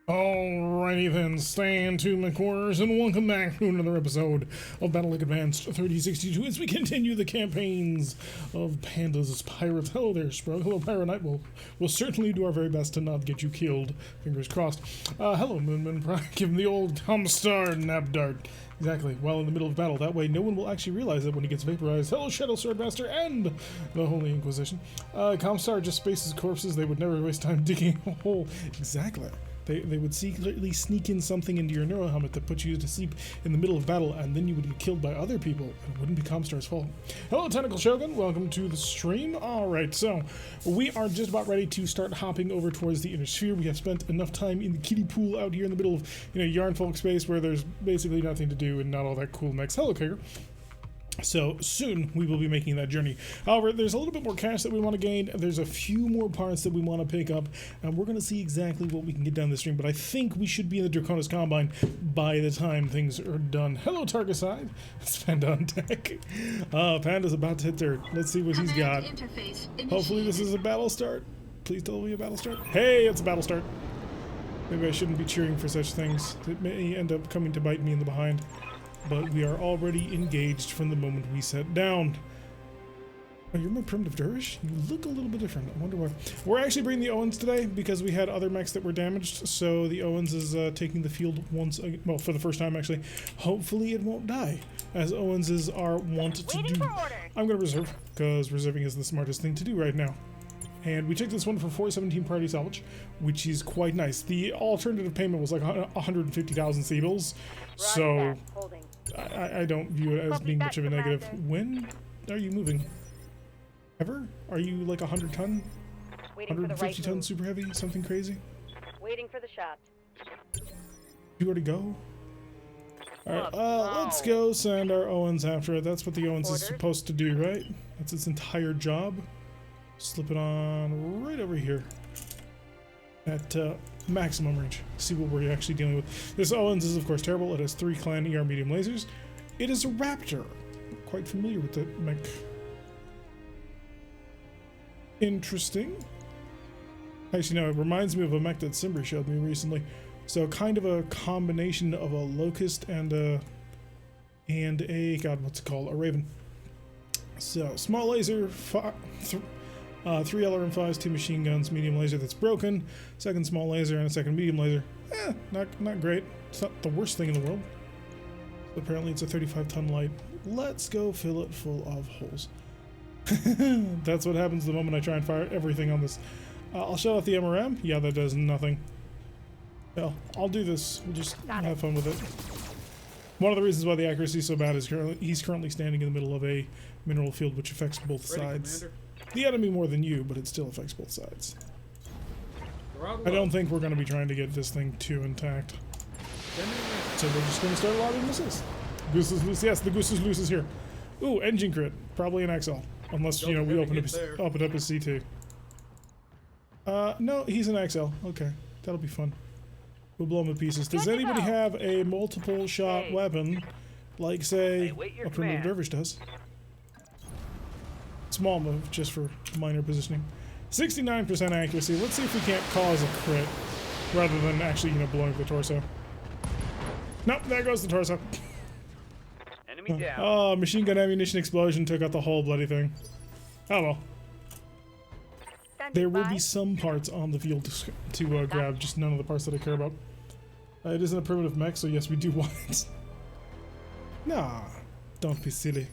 Alrighty then, stand to mechwarriors and welcome back to another episode of BattleTech Advanced 3062 as we continue the campaigns of Panda's Pirates. Hello there, Sprug. Hello, Pirate Knight. We'll certainly do our very best to not get you killed. Fingers crossed. Hello, Moonman. Give him the old Comstar nab dart. Exactly, while in the middle of battle. That way no one will actually realize it when he gets vaporized. Hello, Shadow Swordmaster and the Holy Inquisition. Comstar just spaces corpses. They would never waste time digging a hole. Exactly. They would secretly sneak in something into your neuro helmet that puts you to sleep in the middle of battle, and then you would get killed by other people, and it wouldn't be Comstar's fault. Hello, Tentacle Shogun. Welcome to the stream. Alright, so we are just about ready to start hopping over towards the inner sphere. We have spent enough time in the kiddie pool out here in the middle of, yarn folk space where there's basically nothing to do and not all that cool mechs. Hello, Kicker. So soon we will be making that journey. However, there's a little bit more cash that we want to gain. There's a few more parts that we want to pick up, and we're going to see exactly what we can get down the stream. But I think we should be in the Draconis Combine by the time things are done. Hello, Targaside. It's Panda on deck. Panda's about to hit third. Let's see what he's got. Hopefully this is a battle start. Please tell me a battle start. Hey, it's a battle start. Maybe I shouldn't be cheering for such things. It may end up coming to bite me in the behind. But we are already engaged from the moment we sat down. Oh, you're my primitive dervish? You look a little bit different. I wonder why. We're actually bringing the Owens today because we had other mechs that were damaged. So the Owens is taking the field once again. Well, for the first time, actually. Hopefully it won't die, as Owenses are wont to do. I'm going to reserve, because reserving is the smartest thing to do right now. And we took this one for 417 party salvage, which is quite nice. The alternative payment was like 150,000 Seabills, so I don't view it as being much of a negative. When are you moving? Ever? Are you like 100 ton? 150 ton super heavy? Something crazy? Waiting for the shot. You already go? Alright, let's go send our Owens after it. That's what the Owens is supposed to do, right? That's its entire job. Slip it on right over here at maximum range. See what we're actually dealing with. This Owens is of course terrible. It has 3 clan ER medium lasers. It is a Raptor. Quite familiar with that mech. Interesting. Actually, no, it reminds me of a mech that Simbri showed me recently. So kind of a combination of a Locust and a God, what's it called? A Raven. So small laser, 3 LRM5s, 2 machine guns, medium laser that's broken, second small laser, and a second medium laser. Not great. It's not the worst thing in the world. Apparently it's a 35-ton light. Let's go fill it full of holes. That's what happens the moment I try and fire everything on this. I'll shut off the MRM. Yeah, that does nothing. Well, I'll do this. We'll just have fun with it. One of the reasons why the accuracy is so bad is he's currently standing in the middle of a mineral field, which affects both sides. Commander. The enemy more than you, but it still affects both sides. I don't think we're going to be trying to get this thing too intact. So we're just going to start lobbing missiles. Goose is loose. Yes, the goose is loose is here. Ooh, engine crit. Probably an XL. Unless, we open it up as C2. No, he's an XL. Okay, that'll be fun. We'll blow him to pieces. Does anybody have a multiple shot weapon, like, say, a primitive dervish does? Small move, just for minor positioning. 69% accuracy. Let's see if we can't cause a crit, rather than actually, blowing up the torso. Nope, there goes the torso. Enemy down. Oh, machine gun ammunition explosion took out the whole bloody thing. Oh well. There will be some parts on the field to grab, just none of the parts that I care about. It isn't a primitive mech, so yes, we do want it. Nah, don't be silly.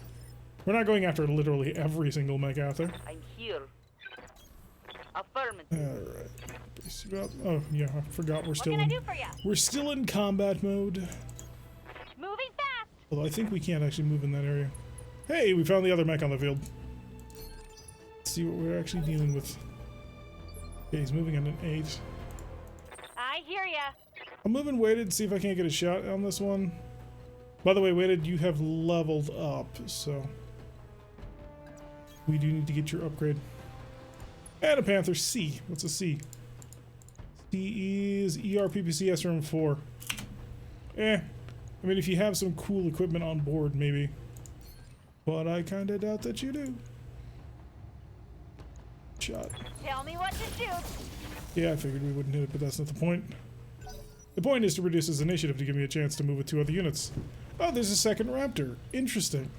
We're not going after literally every single mech out there. I'm here. Affirmative. Alright. Oh, yeah, I forgot we're still in combat mode. Moving fast. Although I think we can't actually move in that area. Hey, we found the other mech on the field. Let's see what we're actually dealing with. Okay, he's moving at an 8. I hear ya. I'm moving weighted to see if I can't get a shot on this one. By the way, weighted, you have leveled up, so we do need to get your upgrade. And a Panther C. What's a C? C is ERPPC SRM4. I mean, if you have some cool equipment on board, maybe. But I kinda doubt that you do. Shot. Tell me what to shoot. Yeah, I figured we wouldn't hit it, but that's not the point. The point is to reduce his initiative to give me a chance to move with 2 other units. Oh, there's a second raptor. Interesting.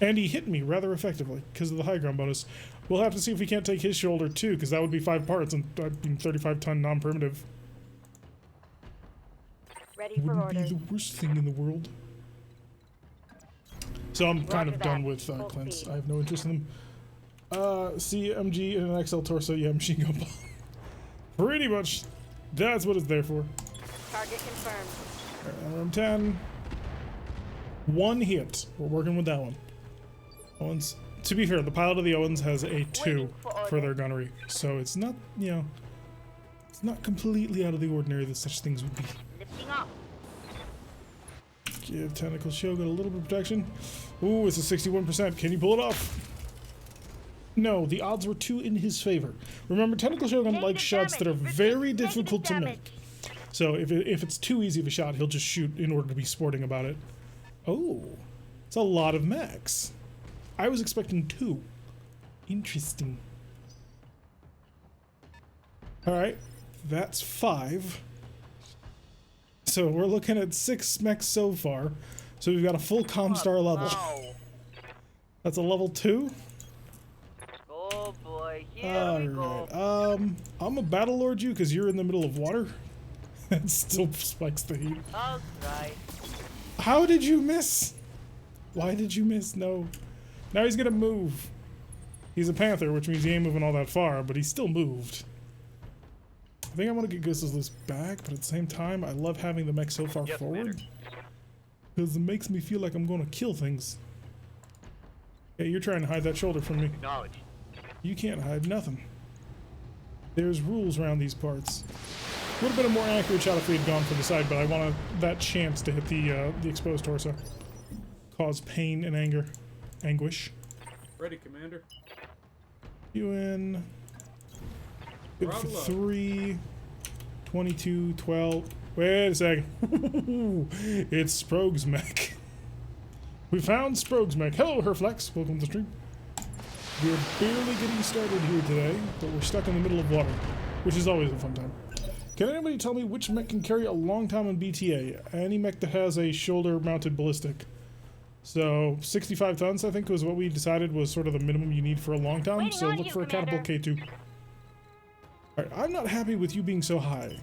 And he hit me rather effectively because of the high ground bonus. We'll have to see if we can't take his shoulder too, because that would be 5 parts and 35-ton non-primitive. Ready for Wouldn't be orders. the worst thing in the world. So I'm kind of Roger done that. with Full Clint's. speed. I have no interest in them. CMG and an XL torso. Yeah, machine gun bomb. Pretty much. That's what it's there for. Target confirmed. Alright, room 10. 1 hit. We're working with that one. Owens. To be fair, the pilot of the Owens has a 2 Waiting for for their gunnery. So it's not, you know, it's not completely out of the ordinary that such things would be. Lifting off. Give Tentacle Shogun a little bit of protection. Ooh, it's a 61%. Can you pull it off? No, the odds were 2 in his favor. Remember, Tentacle Shogun likes shots that are very difficult to make. So if it's too easy of a shot, he'll just shoot in order to be sporting about it. Oh, it's a lot of mechs. I was expecting 2. Interesting. Alright, that's 5. So we're looking at 6 mechs so far. So we've got a full Comstar level. That's a level 2? Oh boy, here we go. Alright, I'm a battle lord you because you're in the middle of water. That still spikes the heat. I'll try. How did you miss? Why did you miss? No. Now he's gonna move. He's a panther, which means he ain't moving all that far, but he still moved. I think I want to get Gus's back, but at the same time, I love having the mech so far forward. Because it makes me feel like I'm gonna kill things. Hey, you're trying to hide that shoulder from me. Acknowledge. You can't hide nothing. There's rules around these parts. Would have been a more accurate shot if we had gone for the side, but I wanted that chance to hit the exposed torso. Cause pain and anguish. Ready, Commander. You in. Good for Bravo. 3. 22, 12. Wait a second. It's Sprogue's mech. We found Sprogue's mech. Hello, Herflex. Welcome to the stream. We're barely getting started here today, but we're stuck in the middle of water, which is always a fun time. Can anybody tell me which mech can carry a long time in BTA? Any mech that has a shoulder-mounted ballistic. So 65 tons, I think, was what we decided was sort of the minimum you need for a long time. Waiting So on look you, for a catapult Commander. K2. Alright, I'm not happy with you being so high.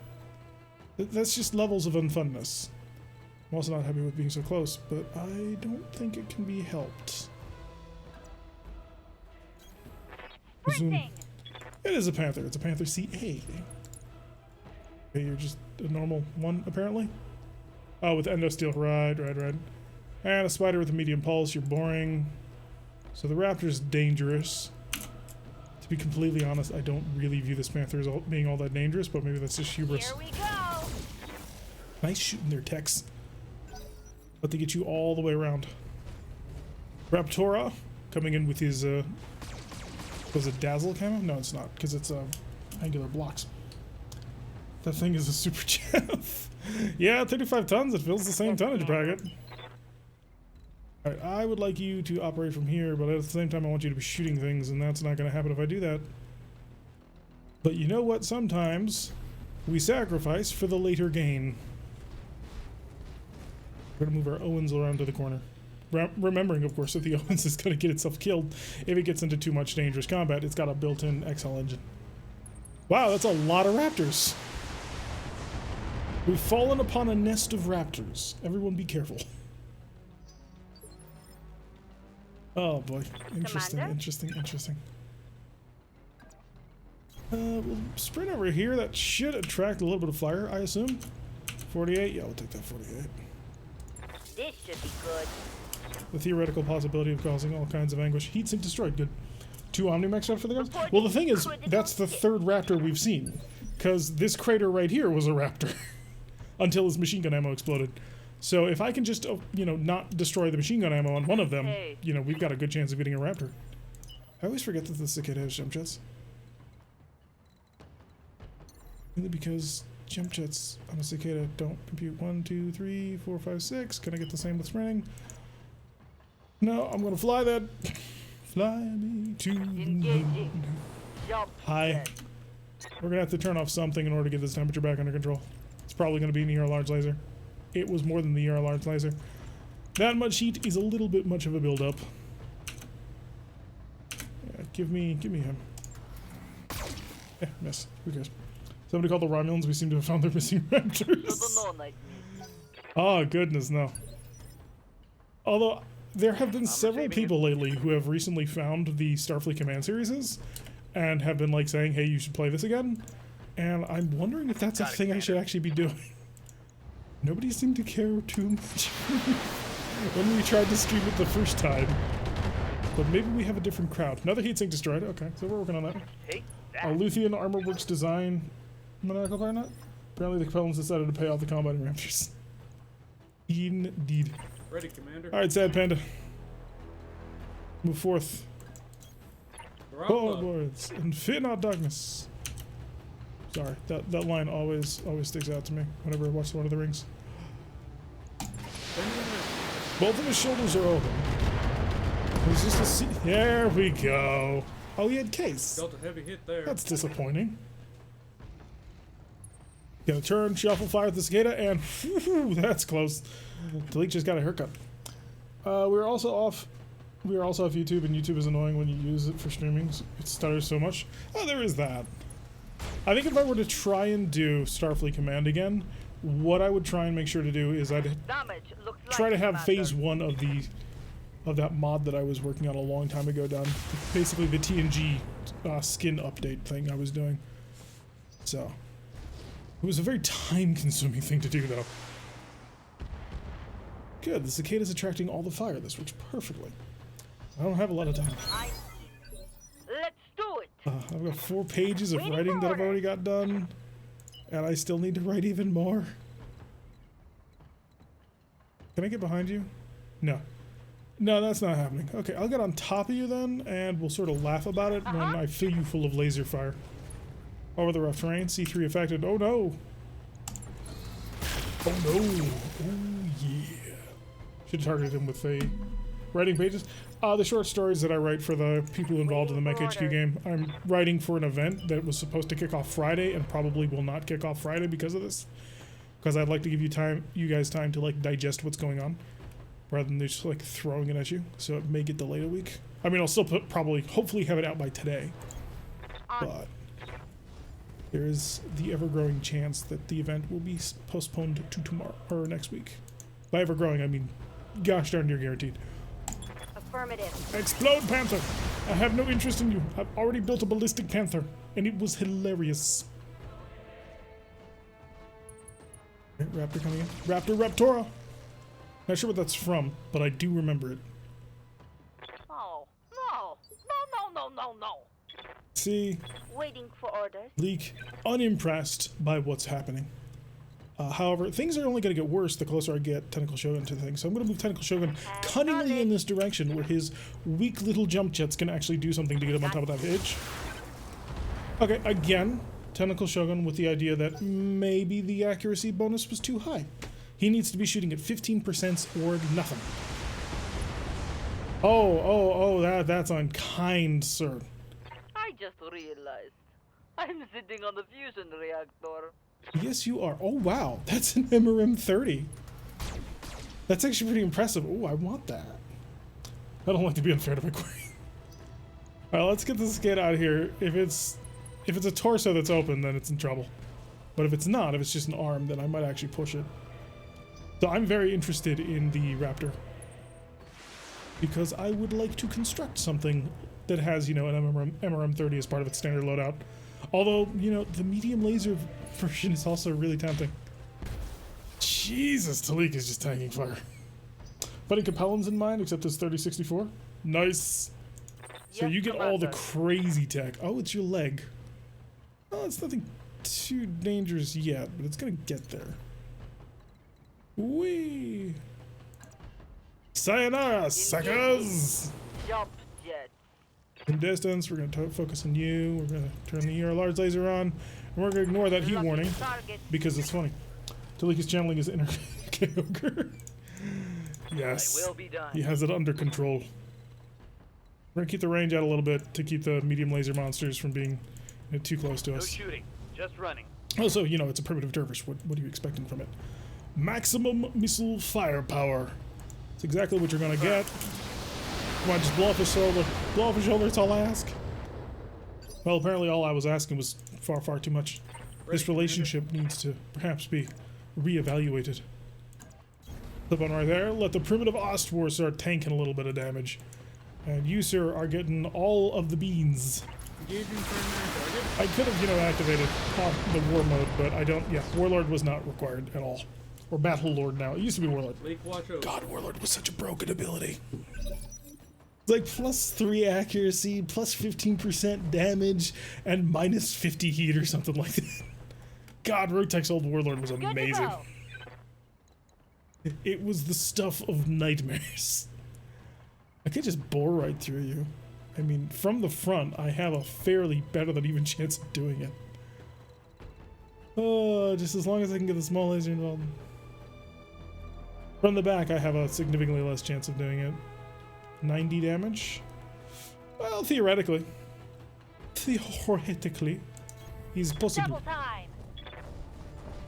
That's just levels of unfunness. I'm also not happy with being so close, but I don't think it can be helped. Zoom. Sprinting. It is a panther. It's a panther CA. Okay, you're just a normal one, apparently. Oh, with endo steel. Right. And a spider with a medium pulse. You're boring. So the raptor's dangerous. To be completely honest, I don't really view this panther as being all that dangerous, but maybe that's just hubris. Here we go. Nice shooting there, Tex. But they get you all the way around. Raptora coming in with his was it dazzle camo? No, it's not, because it's angular blocks. That thing is a super chaff. Yeah, 35 tons. It fills the same tonnage bracket. Alright, I would like you to operate from here, but at the same time I want you to be shooting things, and that's not going to happen if I do that. But you know what? Sometimes we sacrifice for the later gain. We're going to move our Owens around to the corner. Remembering, of course, that the Owens is going to get itself killed if it gets into too much dangerous combat. It's got a built-in XL engine. Wow, that's a lot of raptors. We've fallen upon a nest of raptors. Everyone be careful. Oh boy. Interesting, Commander? interesting. We'll sprint over here. That should attract a little bit of flyer, I assume. 48? Yeah, we'll take that 48. This should be good. The theoretical possibility of causing all kinds of anguish. Heat sink destroyed. Good. 2 Omnimex left for the guys? Well, the thing is, that's the 3rd raptor we've seen. Because this crater right here was a raptor. Until his machine gun ammo exploded. So if I can just, you know, not destroy the machine gun ammo on one of them, you know, we've got a good chance of getting a raptor. I always forget that the cicada has jump jets. Mainly because jump jets on a cicada don't compute. 1, 2, 3, 4, 5, 6. Can I get the same with sprinting? No, I'm gonna fly that. Fly me to the moon. Engaging. Jump. Hi. set. We're gonna have to turn off something in order to get this temperature back under control. It's probably gonna be an ER large laser. It was more than the ER large laser. That much heat is a little bit much of a buildup. Yeah, give me him. Eh, miss. Who cares? Somebody called the Romulans. We seem to have found their missing raptors. Oh goodness, no. Although there have been several people lately who have recently found the Starfleet Command series and have been like saying, "Hey, you should play this again." And I'm wondering if that's a thing I should actually be doing. Nobody seemed to care too much when we tried to stream it the first time. But maybe we have a different crowd. Another heatsink destroyed. Okay, so we're working on that. A Luthian Armor Works design. Maniacal Clarinet? Apparently the Capellans decided to pay off the combat raptors. Indeed. Ready, Commander. Alright, Sad Panda. Move forth. Forwards and fear not darkness. Sorry, that line always sticks out to me whenever I watch Lord of the Rings. Both of his shoulders are open. There's just a seat. There we go. Oh, he had case. Dealt a heavy hit there. That's disappointing. Gonna turn, shuffle, fire with the cicada, and whew, that's close. Talik just got a haircut. We're also off YouTube, and YouTube is annoying when you use it for streaming. It stutters so much. Oh, there is that. I think if I were to try and do Starfleet Command again, what I would try and make sure to do is I'd try to have phase 1 of that mod that I was working on a long time ago done. Basically the TNG skin update thing I was doing. So it was a very time-consuming thing to do, though. Good, the cicada's attracting all the fire. This works perfectly. I don't have a lot of time. Let's do it. I've got 4 pages of writing that I've already got done, and I still need to write even more. Can I get behind you? No. No, that's not happening. Okay, I'll get on top of you then, and we'll sort of laugh about it when I fill you full of laser fire. Over the rough terrain, C3 affected. Oh no! Oh no! Oh yeah! Should have targeted him with the writing pages. The short stories that I write for the people involved in the Mech HQ game. I'm writing for an event that was supposed to kick off Friday and probably will not kick off Friday because of this. Because I'd like to give you guys time to like digest what's going on, rather than just like throwing it at you. So it may get delayed a week. I mean, I'll still hopefully have it out by today, but there is the ever-growing chance that the event will be postponed to tomorrow or next week. By ever-growing, I mean, gosh darn near guaranteed. Affirmative. Explode, Panther! I have no interest in you. I've already built a ballistic Panther, and it was hilarious. Right, Raptor coming in. Raptor Raptora! Not sure what that's from, but I do remember it. Oh, no. See? Waiting for orders. Leak, unimpressed by what's happening. However, things are only going to get worse the closer I get Tentacle Shogun to things. So I'm going to move Tentacle Shogun cunningly in this direction where his weak little jump jets can actually do something to get him on top of that hitch. Okay, again, Tentacle Shogun with the idea that maybe the accuracy bonus was too high. He needs to be shooting at 15% or nothing. Oh, that's unkind, sir. I just realized I'm sitting on the fusion reactor. Yes, you are. Oh, wow. That's an MRM-30. That's actually pretty impressive. Oh, I want that. I don't like to be unfair to my query. Alright, let's get this kid out of here. If it's a torso that's open, then it's in trouble. But if it's not, if it's just an arm, then I might actually push it. So I'm very interested in the Raptor. Because I would like to construct something that has, you know, an MRM-30 as part of its standard loadout. Although, you know, the medium laser version is also really tempting. Jesus, Talik is just tanking fire. Putting Capellans in mind, except it's 3064. Nice. So you get all the crazy tech. Oh, it's your leg. Well, it's nothing too dangerous yet, but it's gonna get there. Whee! Sayonara, suckers! Jump jet. In distance, we're going to focus on you. We're going to turn the ER large laser on. And we're going to ignore that heat warning because it's funny. Talik is channeling his inner Kyogre. Yes. I will be done. He has it under control. We're going to keep the range out a little bit to keep the medium laser monsters from being too close to No us. shooting, just running. Also, you know, it's a primitive dervish. What are you expecting from it? Maximum missile firepower. It's exactly what you're gonna get. Come on, just blow off his shoulder. Blow off his shoulder, that's all I ask. Well, apparently all I was asking was far, far too much. This relationship needs to perhaps be reevaluated. Flip on right there. Let the primitive Ostwar start tanking a little bit of damage. And you, sir, are getting all of the beans. Engaging primary target. I could have, you know, activated the war mode, but I don't. Yeah, Warlord was not required at all. Or Battle Lord now. It used to be Warlord. Lake watch over. God, Warlord was such a broken ability. It's like +3 accuracy, +15% damage, and -50 heat or something like that. God, Rotech's old Warlord was amazing. It was the stuff of nightmares. I could just bore right through you. I mean, from the front, I have a fairly better than even chance of doing it. Oh, just as long as I can get the small laser involved. From the back, I have a significantly less chance of doing it. 90 damage? Well, theoretically. Theoretically. He's possible.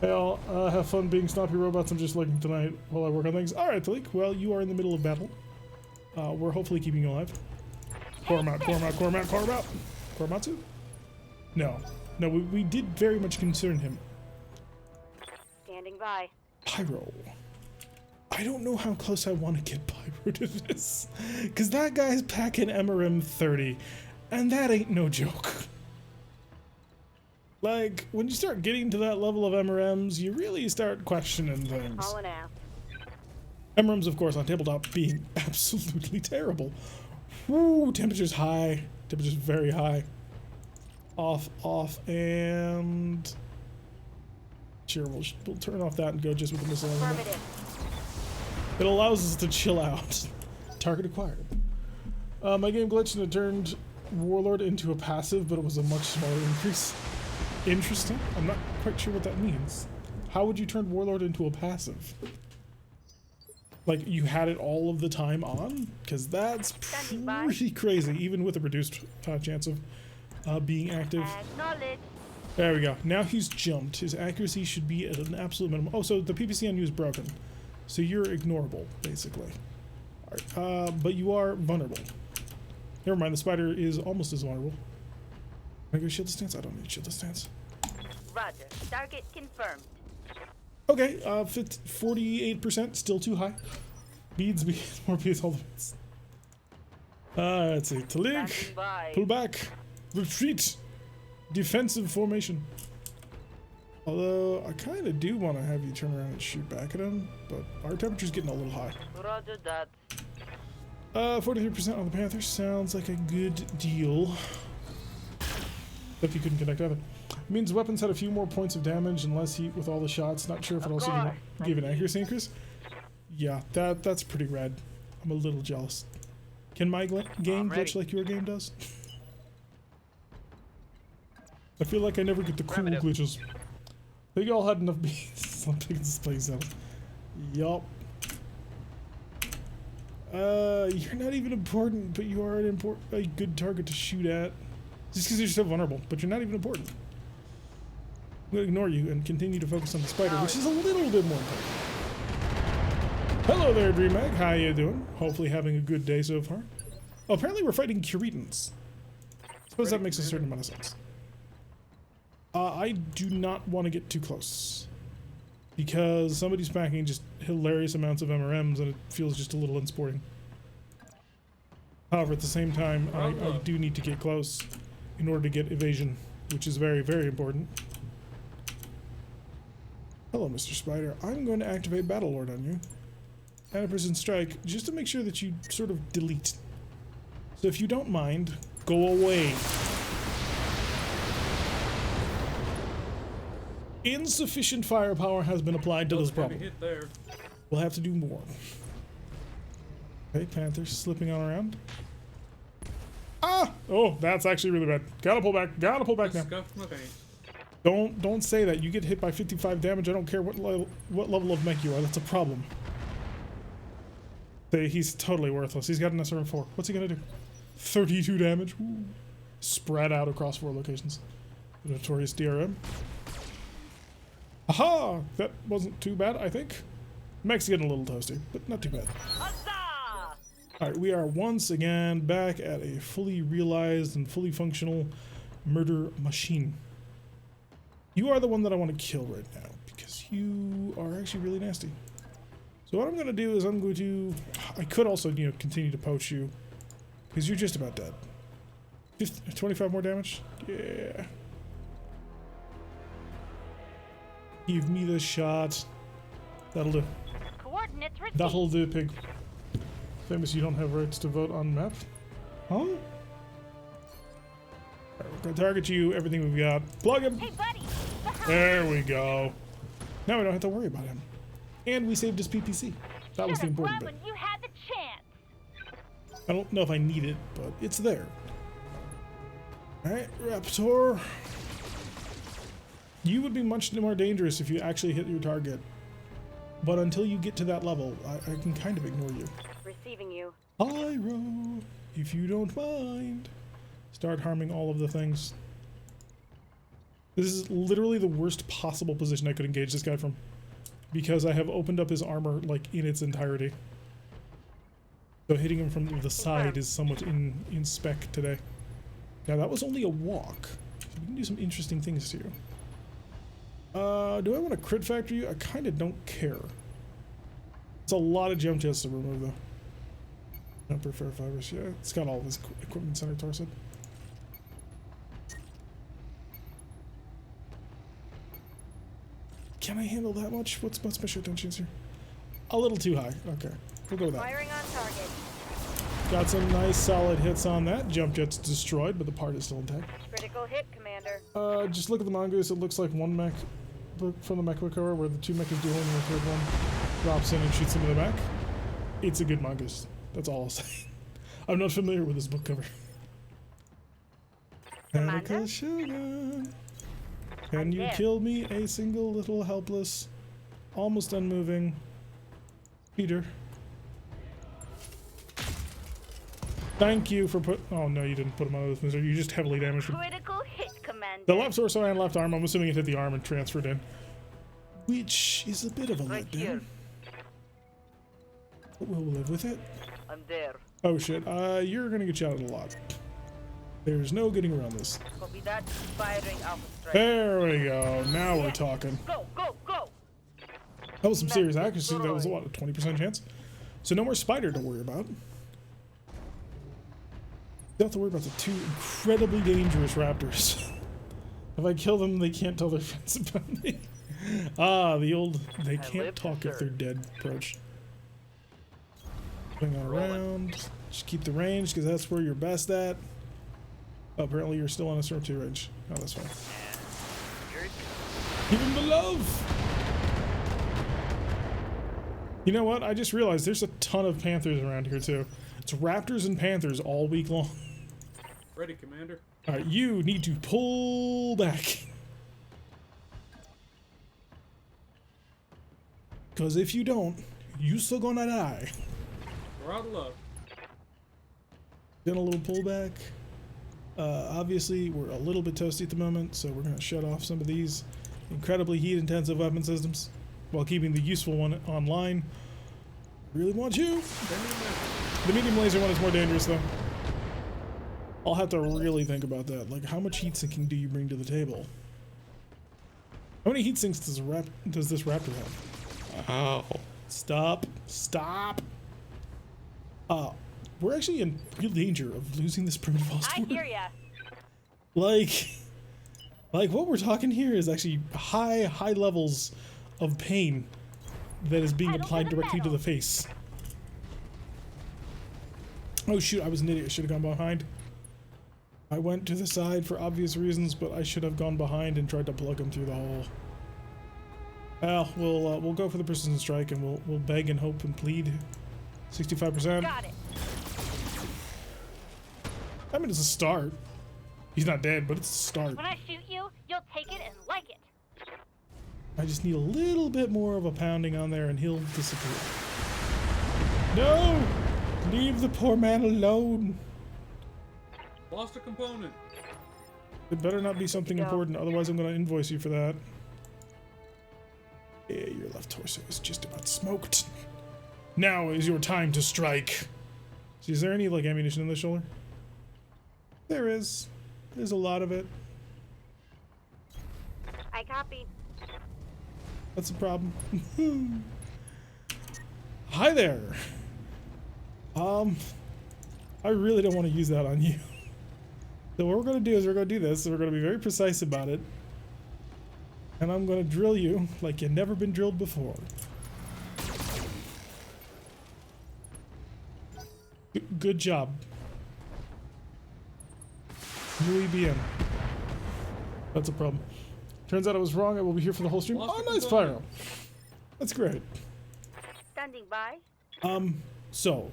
Well, have fun being snappy robots. I'm just looking tonight while I work on things. Alright, Talik. Well, you are in the middle of battle. We're hopefully keeping you alive. Core him out, core him out, core him out, core him out. Core him out too? No. No, we did very much concern him. Standing by. Pyro. I don't know how close I want to get Pyro to this. Because that guy's packing MRM 30. And that ain't no joke. Like, when you start getting to that level of MRMs, you really start questioning things. Calling out. MRMs, of course, on tabletop being absolutely terrible. Woo, temperature's high. Temperature's very high. Off, off, and... Sure, we'll turn off that and go just with the missile. It allows us to chill out. Target acquired. My game glitched and it turned Warlord into a passive, but it was a much smaller increase. Interesting. I'm not quite sure what that means. How would you turn Warlord into a passive? Like, you had it all of the time on? Because that's pretty crazy, even with a reduced chance of being active. There we go. Now he's jumped. His accuracy should be at an absolute minimum. Oh, so the PPC on you is broken. So you're ignorable, basically. Alright, but you are vulnerable. Never mind, the spider is almost as vulnerable. Can I go shield stance? I don't need shield stance. Roger. Target confirmed. Okay, 48%, still too high. Beads, more beads, all the beads. Let's see. Talik, pull back, retreat, defensive formation. Although, I kind of do want to have you turn around and shoot back at him, but our temperature's getting a little high. Roger that. 43% on the Panther sounds like a good deal. If you couldn't connect either. It means weapons had a few more points of damage and less heat with all the shots. Not sure if it also gave an accuracy increase. Yeah, that's pretty rad. I'm a little jealous. Can my game glitch like your game does? I feel like I never get the cool glitches. I think y'all had enough beats. I'm taking this place out. Yup. You're not even important, but you are a good target to shoot at. Just because you're so vulnerable, but you're not even important. I'm going to ignore you and continue to focus on the spider, which is a little bit more important. Hello there, DreamHack. How you doing? Hopefully having a good day so far. Oh, apparently we're fighting Kuritans. Suppose that makes a certain amount of sense. I do not want to get too close. Because somebody's packing just hilarious amounts of MRMs and it feels just a little unsporting. However, at the same time, I do need to get close in order to get evasion, which is very, very important. Hello, Mr. Spider. I'm going to activate Battle Lord on you. And a precision strike, just to make sure that you sort of delete. So if you don't mind, go away. Insufficient firepower has been applied to this problem. Hit there. We'll have to do more. Okay, Panther slipping on around. Ah! Oh, that's actually really bad. Gotta pull back. Gotta pull back now. Scuffed my paint. Don't say that. You get hit by 55 damage. I don't care what level of mech you are. That's a problem. He's totally worthless. He's got an SRM4. What's he gonna do? 32 damage. Ooh. Spread out across 4 locations. Notorious DRM. Aha! That wasn't too bad, I think. Mech's getting a little toasty, but not too bad. Huzzah! Alright, we are once again back at a fully realized and fully functional murder machine. You are the one that I want to kill right now, because you are actually really nasty. So what I'm going to do is I'm going to... I could also, you know, continue to poach you, because you're just about dead. 25 more damage? Yeah. Give me the shot. That'll do. Coordinates received. That'll do, pig. Famous, you don't have rights to vote on map. Huh? Alright, we're gonna target you, everything we've got. Plug him! Hey, buddy! There we go. Now we don't have to worry about him. And we saved his PPC. That was the important bit. When you had the chance. I don't know if I need it, but it's there. Alright, Raptor. You would be much more dangerous if you actually hit your target. But until you get to that level, I can kind of ignore you. Receiving you. Pyro, if you don't mind. Start harming all of the things. This is literally the worst possible position I could engage this guy from. Because I have opened up his armor, like, in its entirety. So hitting him from the side is somewhat in spec today. Now that was only a walk. So we can do some interesting things here. Do I want to crit factor you? I kind of don't care. It's a lot of jump jets to remove though. I prefer fibers, yeah. It's got all this equipment center torso. Can I handle that much? What's my short tensions here? A little too high. Okay, we'll go with that. Firing on target. Got some nice solid hits on that. Jump jet's destroyed, but the part is still intact. Critical hit, Commander. Just look at the mongoose. It looks like one mech from the Mechwarriors, where the two mech is dueling and the third one drops in and shoots him in the back. It's a good mongoose. That's all I'll say. I'm not familiar with this book cover. Medical Shogun. Can you kill me, a single little helpless, almost unmoving Peter? Thank you for oh no, you didn't put him on those things. You just heavily damaged him. Critical hit, Commander. The left torso and left arm, I'm assuming it hit the arm and transferred in. Which is a bit of a letdown. But we'll live with it. I'm there. Oh shit, you're gonna get shot at a lot. There's no getting around this. Copy that. Firing alpha strike. There we go. Now we're talking. Go, go, go! That was some serious accuracy. That was a what, a 20% chance? So no more spider to worry about. Don't have to worry about the two incredibly dangerous raptors. If I kill them, they can't tell their friends about me. Ah, the old they can't talk if they're dead approach. Swing on around. Just keep the range, because that's where you're best at. Oh, apparently you're still on a storm 2 range. Oh, that's fine. Give him the love! You know what? I just realized there's a ton of panthers around here, too. It's raptors and panthers all week long. Ready, Commander. Alright, you need to pull back. Because if you don't, you still gonna die. We're out of love. Then a little pullback. Obviously, we're a little bit toasty at the moment, so we're going to shut off some of these incredibly heat-intensive weapon systems while keeping the useful one online. Really want you. The medium laser one is more dangerous, though. I'll have to really think about that. Like, how much heat sinking do you bring to the table? How many heat sinks does this raptor have? Oh. Stop. Stop. We're actually in real danger of losing this primitive host. I hear ya. Like what we're talking here is actually high levels of pain that is being applied directly to the face. Oh shoot, I was an idiot. I should have gone behind. I went to the side for obvious reasons, but I should have gone behind and tried to plug him through the hole. Well, we'll go for the precision strike, and we'll beg and hope and plead. 65%. Got it. I mean, it's a start. He's not dead, but it's a start. When I shoot you, you'll take it and like it. I just need a little bit more of a pounding on there, and he'll disappear. No! Leave the poor man alone. Lost a component. It better not be something important, otherwise I'm going to invoice you for that. Yeah, your left torso is just about smoked. Now is your time to strike. So is there any, like, ammunition in the shoulder? There is. There's a lot of it. I copy. That's a problem. Hi there. I really don't want to use that on you. So what we're going to do is we're going to do this. So we're going to be very precise about it. And I'm going to drill you like you've never been drilled before. Good job. Muy bien. That's a problem. Turns out I was wrong. I will be here for the whole stream. Oh, nice pyro. That's great. Standing by. So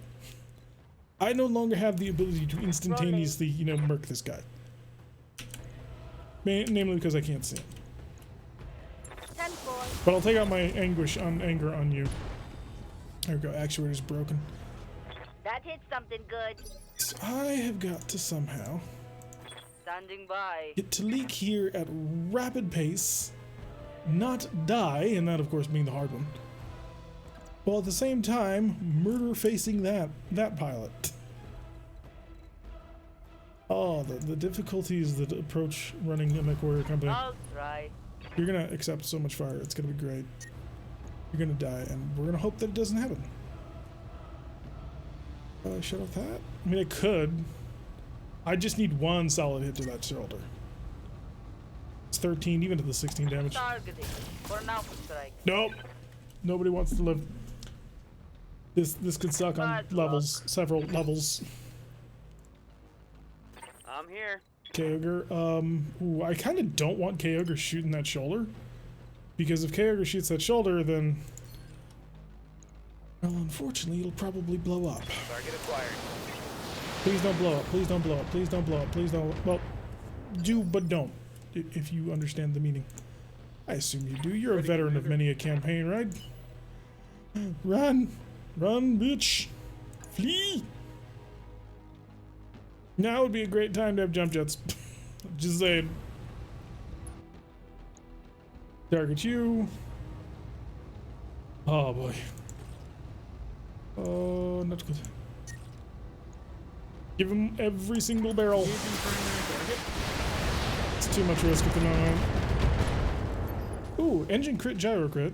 I no longer have the ability to instantaneously, you know, murk this guy. Namely because I can't see him. 10-4. But I'll take out my anger on you. There we go. Actuator's broken. That hit something good. So I have got to somehow Standing by. get to leak here at rapid pace, not die, and that of course being the hard one, while at the same time murder facing that pilot. Oh, the difficulties that approach running a MechWarrior company. I'll try. You're gonna accept so much fire. It's gonna be great. You're gonna die, and we're gonna hope that it doesn't happen. Shut off that? I mean, I could. I just need one solid hit to that shoulder. It's 13, even to the 16 damage. Targeting for an alpha strike. Nope. Nobody wants to live. This could suck on Bad levels, several levels. I'm here. Kyogre, ooh, I kind of don't want Kyogre shooting that shoulder. Because if Kyogre shoots that shoulder, then... well, unfortunately, it'll probably blow up. Target acquired. Please don't blow up. Please don't blow up. Please don't blow up. Please don't... well, do, but don't. If you understand the meaning. I assume you do. You're a veteran of many a campaign, right? Run! Run, bitch! Flee! Now would be a great time to have jump jets. Just saying. Target you. Oh boy. Oh, not good. Give him every single barrel. It's too much risk at the moment. Ooh, engine crit, gyro crit.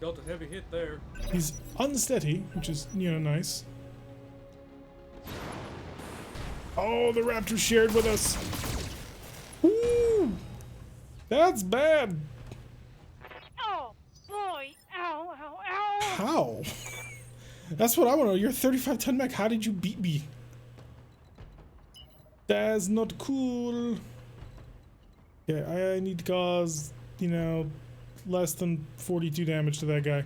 Dealt a heavy hit there. He's unsteady, which is, you know, nice. Oh, the raptor shared with us. Ooh, that's bad. Oh boy! Ow! Ow! Ow! How? That's what I want to know. You're a 35-ton mech. How did you beat me? That's not cool. Yeah, I need to cause, you know, less than 42 damage to that guy.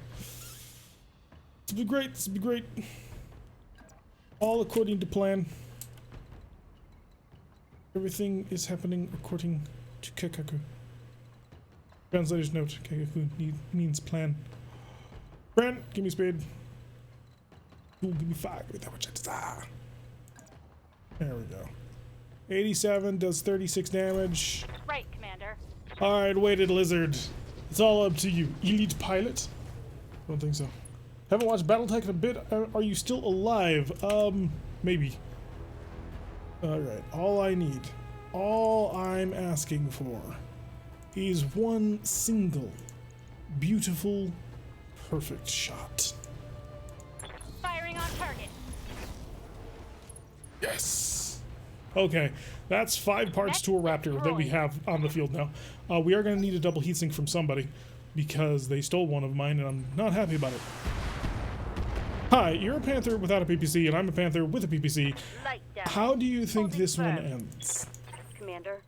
This will be great. This will be great. All according to plan. Everything is happening according to Kekaku. Translator's note. Kekaku means plan. Brent, give me speed. Ooh, give me 5. Give me that much. There we go. 87 does 36 damage. Right, Commander. Alright, weighted lizard. It's all up to you. Elite pilot? Don't think so. Haven't watched BattleTech in a bit. Are you still alive? Maybe. Alright, all I need, all I'm asking for is one single, beautiful, perfect shot. Firing on target. Yes! Okay, that's 5 parts to a raptor that we have on the field now. We are going to need a double heatsink from somebody because they stole one of mine and I'm not happy about it. Hi, you're a Panther without a PPC and I'm a Panther with a PPC. Light down. How do you think Holding this one firm. ends? Commander.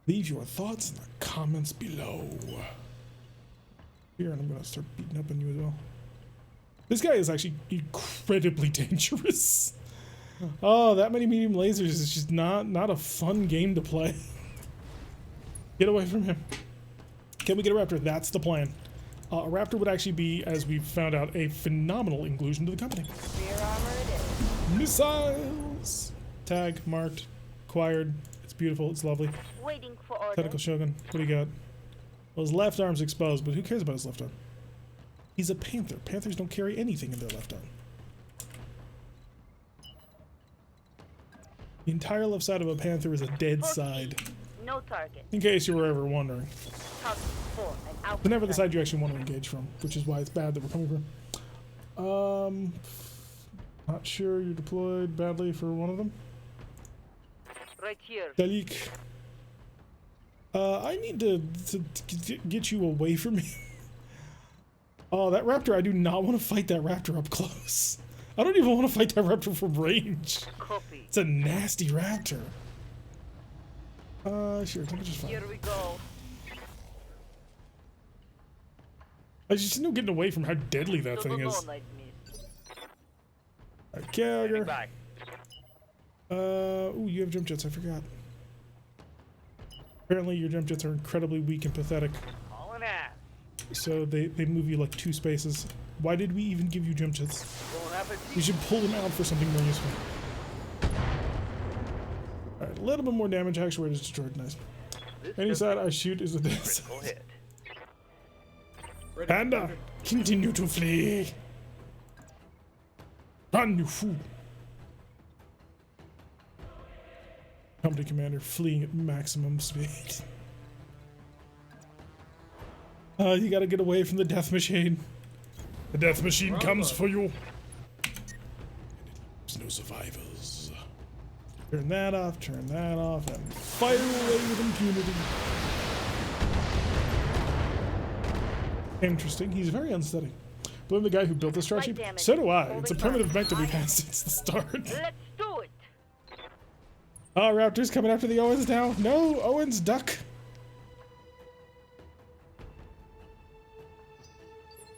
Leave your thoughts in the comments below. Here, and I'm going to start beating up on you as well. This guy is actually incredibly dangerous. Oh, that many medium lasers is just not a fun game to play. Get away from him. Can we get a raptor? That's the plan. A raptor would actually be, as we've found out, a phenomenal inclusion to the company. Rear armor it is. Missiles! Tag, marked, acquired. It's beautiful. It's lovely. Waiting for orders. Tentacle Shogun. What do you got? Well, his left arm's exposed, but who cares about his left arm? He's a panther. Panthers don't carry anything in their left arm. The entire left side of a panther is a dead side. No target. In case you were ever wondering. Count 4 and out. It's never the side you actually want to engage from, which is why it's bad that we're coming from. Not sure you're deployed badly for one of them. Right here. Dalik. I need to get you away from me. Oh, that raptor, I do not want to fight that raptor up close. I don't even want to fight that raptor from range. Copy. It's a nasty raptor. Sure, temperature's fine. Here we go. I just know getting away from how deadly that thing is. Alright, Kagger. Ooh, you have jump jets, I forgot. Apparently your jump jets are incredibly weak and pathetic. Hauling ass. So they move you like 2 spaces. Why did we even give you jump jets? We should pull them out for something more useful. Alright, a little bit more damage. Actually, it's destroyed. Nice. Any side I shoot is a death side. Panda, continue to flee. Run, you fool. Company commander fleeing at maximum speed. You gotta get away from the death machine. The death machine comes for you. There's no survivors. Turn that off, and fire away with impunity. Interesting. He's very unsteady. Blame the guy who built this starship. So do I. It's a primitive mech that we've had since the start. Let's do it. Oh, Raptor's coming after the Owens now. No, Owens, duck.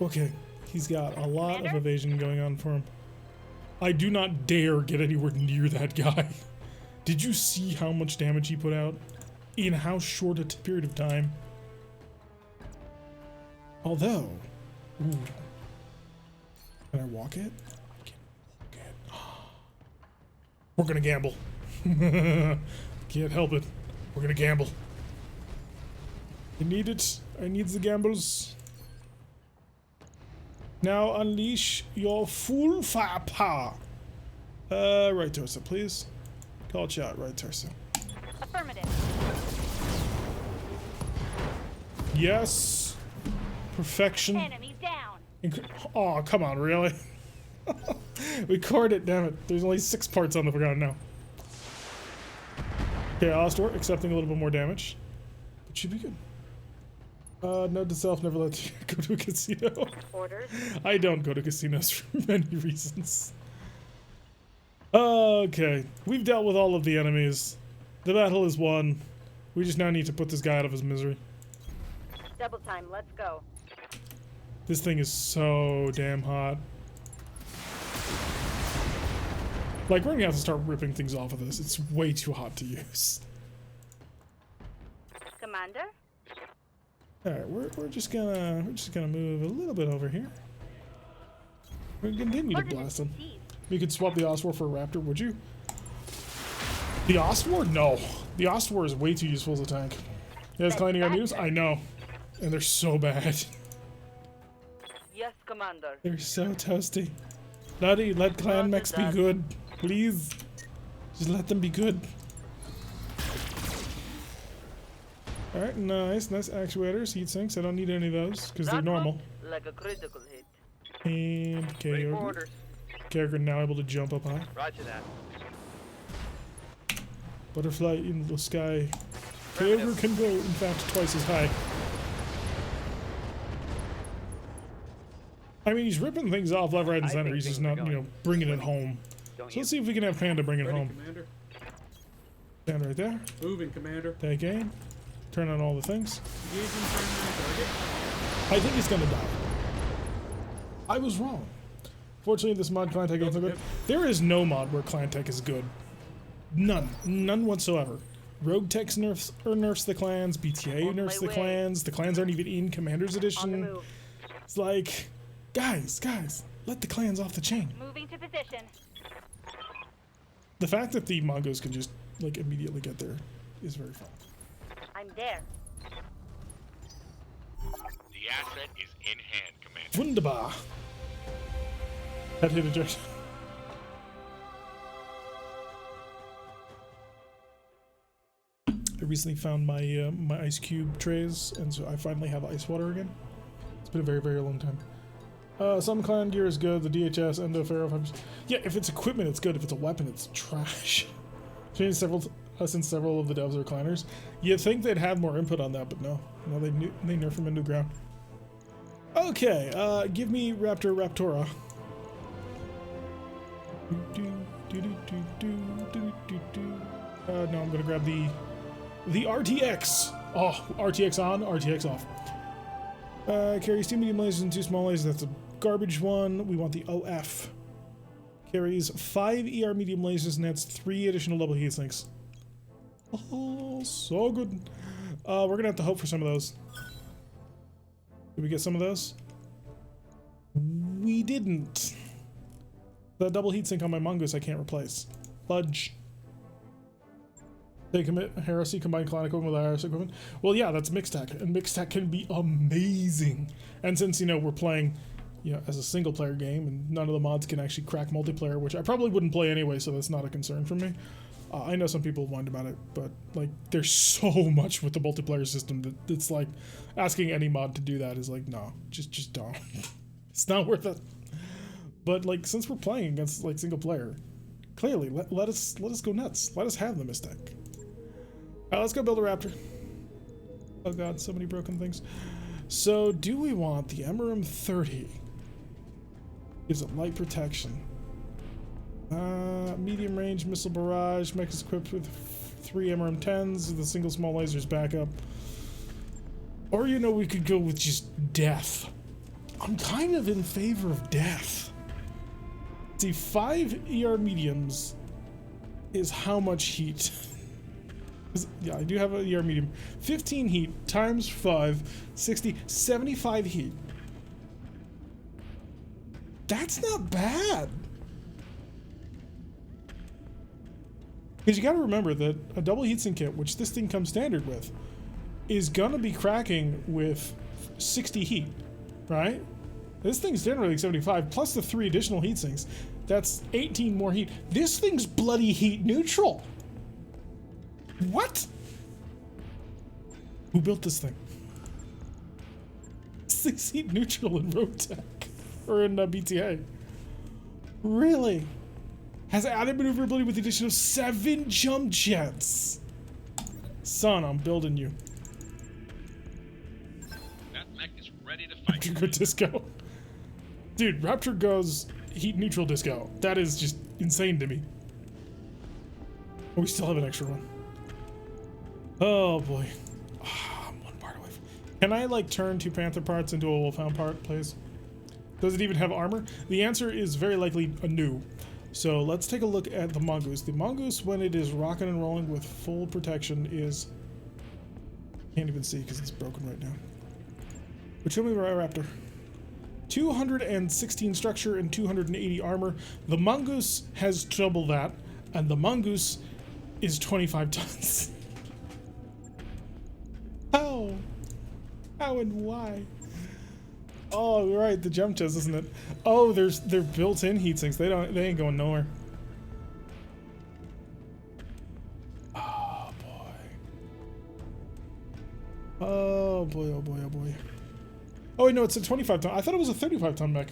Okay, he's got a lot of evasion going on for him. I do not dare get anywhere near that guy. Did you see how much damage he put out in how short a period of time? Although, ooh, can I walk it? I can't walk it. We're gonna gamble. Can't help it. We're gonna gamble. I need it. I need the gambles. Now unleash your full firepower. Right torso, please. Call shot, right torso. Affirmative. Yes. Perfection. Enemies down. Oh, come on, really? We cored it, damn it. There's only 6 parts on the ground now. Okay, Ostor, accepting a little bit more damage. But should be good. Note to self, never let you go to a casino. Orders. I don't go to casinos for many reasons. Okay, we've dealt with all of the enemies. The battle is won. We just now need to put this guy out of his misery. Double time, let's go. This thing is so damn hot. Like, we're gonna have to start ripping things off of this. It's way too hot to use. Commander? Alright, we're just gonna move a little bit over here. We're gonna continue to blast him. You could swap the Oswar for a Raptor, would you? The Oswar? No. The Oswar is way too useful as a tank. You guys cleaning our news? I know. And they're so bad. Yes, Commander. They're so toasty. Bloody, let clan mechs be good. Please. Just let them be good. Alright, nice actuators, heat sinks. I don't need any of those, because they're normal. Like a critical hit. And Kyogre. Kyogre now able to jump up high. Roger that. Butterfly in the sky. Kyogre can go, in fact, twice as high. I mean, he's ripping things off left, right, and center. He's just not, you know, bringing it home. So let's see if we can have Panda bring it home. Commander. Stand right there. Moving, Commander. Take aim. Turn on all the things. Engaging primary target. I think he's gonna die. I was wrong. Fortunately, this mod clan tech isn't good. There is no mod where clan tech is good. None. None whatsoever. Rogue Techs nerfs the clans. BTA nerfs the clans. The clans aren't even in Commander's Edition. It's like, guys, let the clans off the chain. Moving to position. The fact that the Mongos can just, like, immediately get there is very fun. I'm there. The asset is in hand, Commander. Wunderbar. That hit a jet. I recently found my my ice cube trays, and so I finally have ice water again. It's been a very, very long time. Some clan gear is good. The DHS, Endo, Pharaoh. Yeah, if it's equipment, it's good. If it's a weapon, it's trash. Since several of the devs are clanners, you'd think they'd have more input on that, but no. No, they nerf them into the ground. Okay, give me Raptor Raptora. No, I'm gonna grab the RTX. Oh, RTX on, RTX off. Carries 2 medium lasers and 2 small lasers. That's a garbage one. We want the OF. Carries 5 ER medium lasers and adds 3 additional double heat sinks. Oh, so good. We're gonna have to hope for some of those. Did we get some of those? We didn't. The double heatsink on my mongoose I can't replace. Fudge. They commit heresy, combine clan equipment with IRS equipment. Well, yeah, that's mixed tech, and mixed tech can be amazing. And since, you know, we're playing, you know, as a single player game, and none of the mods can actually crack multiplayer, which I probably wouldn't play anyway, so that's not a concern for me. I know some people whined about it, but like, there's so much with the multiplayer system that it's like asking any mod to do that is like, no, just don't. It's not worth it. But like, since we're playing against like single player, clearly let us go nuts. Let us have the mistake. Let's go build a raptor. Oh god, so many broken things. So do we want the Emerald 30? Gives it light protection. Medium range missile barrage. Mech is equipped with 3 MRM 10s with a single small laser's backup. Or, you know, we could go with just death. I'm kind of in favor of death. See, 5 ER mediums is how much heat? Yeah, I do have a ER medium. 15 heat times 5, 60, 75 heat. That's not bad. Because you gotta remember that a double heatsink kit, which this thing comes standard with, is gonna be cracking with 60 heat, right? This thing's generally 75, plus the 3 additional heatsinks. That's 18 more heat. This thing's bloody heat neutral. What? Who built this thing? 6 heat neutral in BattleTech, or in BTA. Really? Has added maneuverability with the addition of 7 jump jets. Son, I'm building you. That mech is ready to fight. Raptor go disco. Dude, Raptor goes heat neutral disco. That is just insane to me. Oh, we still have an extra one. Oh boy. I'm 1 part away. Can I like turn 2 panther parts into a wolfhound part, please? Does it even have armor? The answer is very likely a no. So let's take a look at the mongoose. The mongoose, when it is rocking and rolling with full protection, is... Can't even see because it's broken right now. But show me the raptor. 216 structure and 280 armor. The mongoose has double that, and the mongoose is 25 tons. How? How and why? Oh, right, the jump chest, isn't it? Oh, they're built-in heatsinks. They ain't going nowhere. Oh boy. Oh boy, oh boy, oh boy. Oh wait, no, it's a 25 ton. I thought it was a 35 ton mech.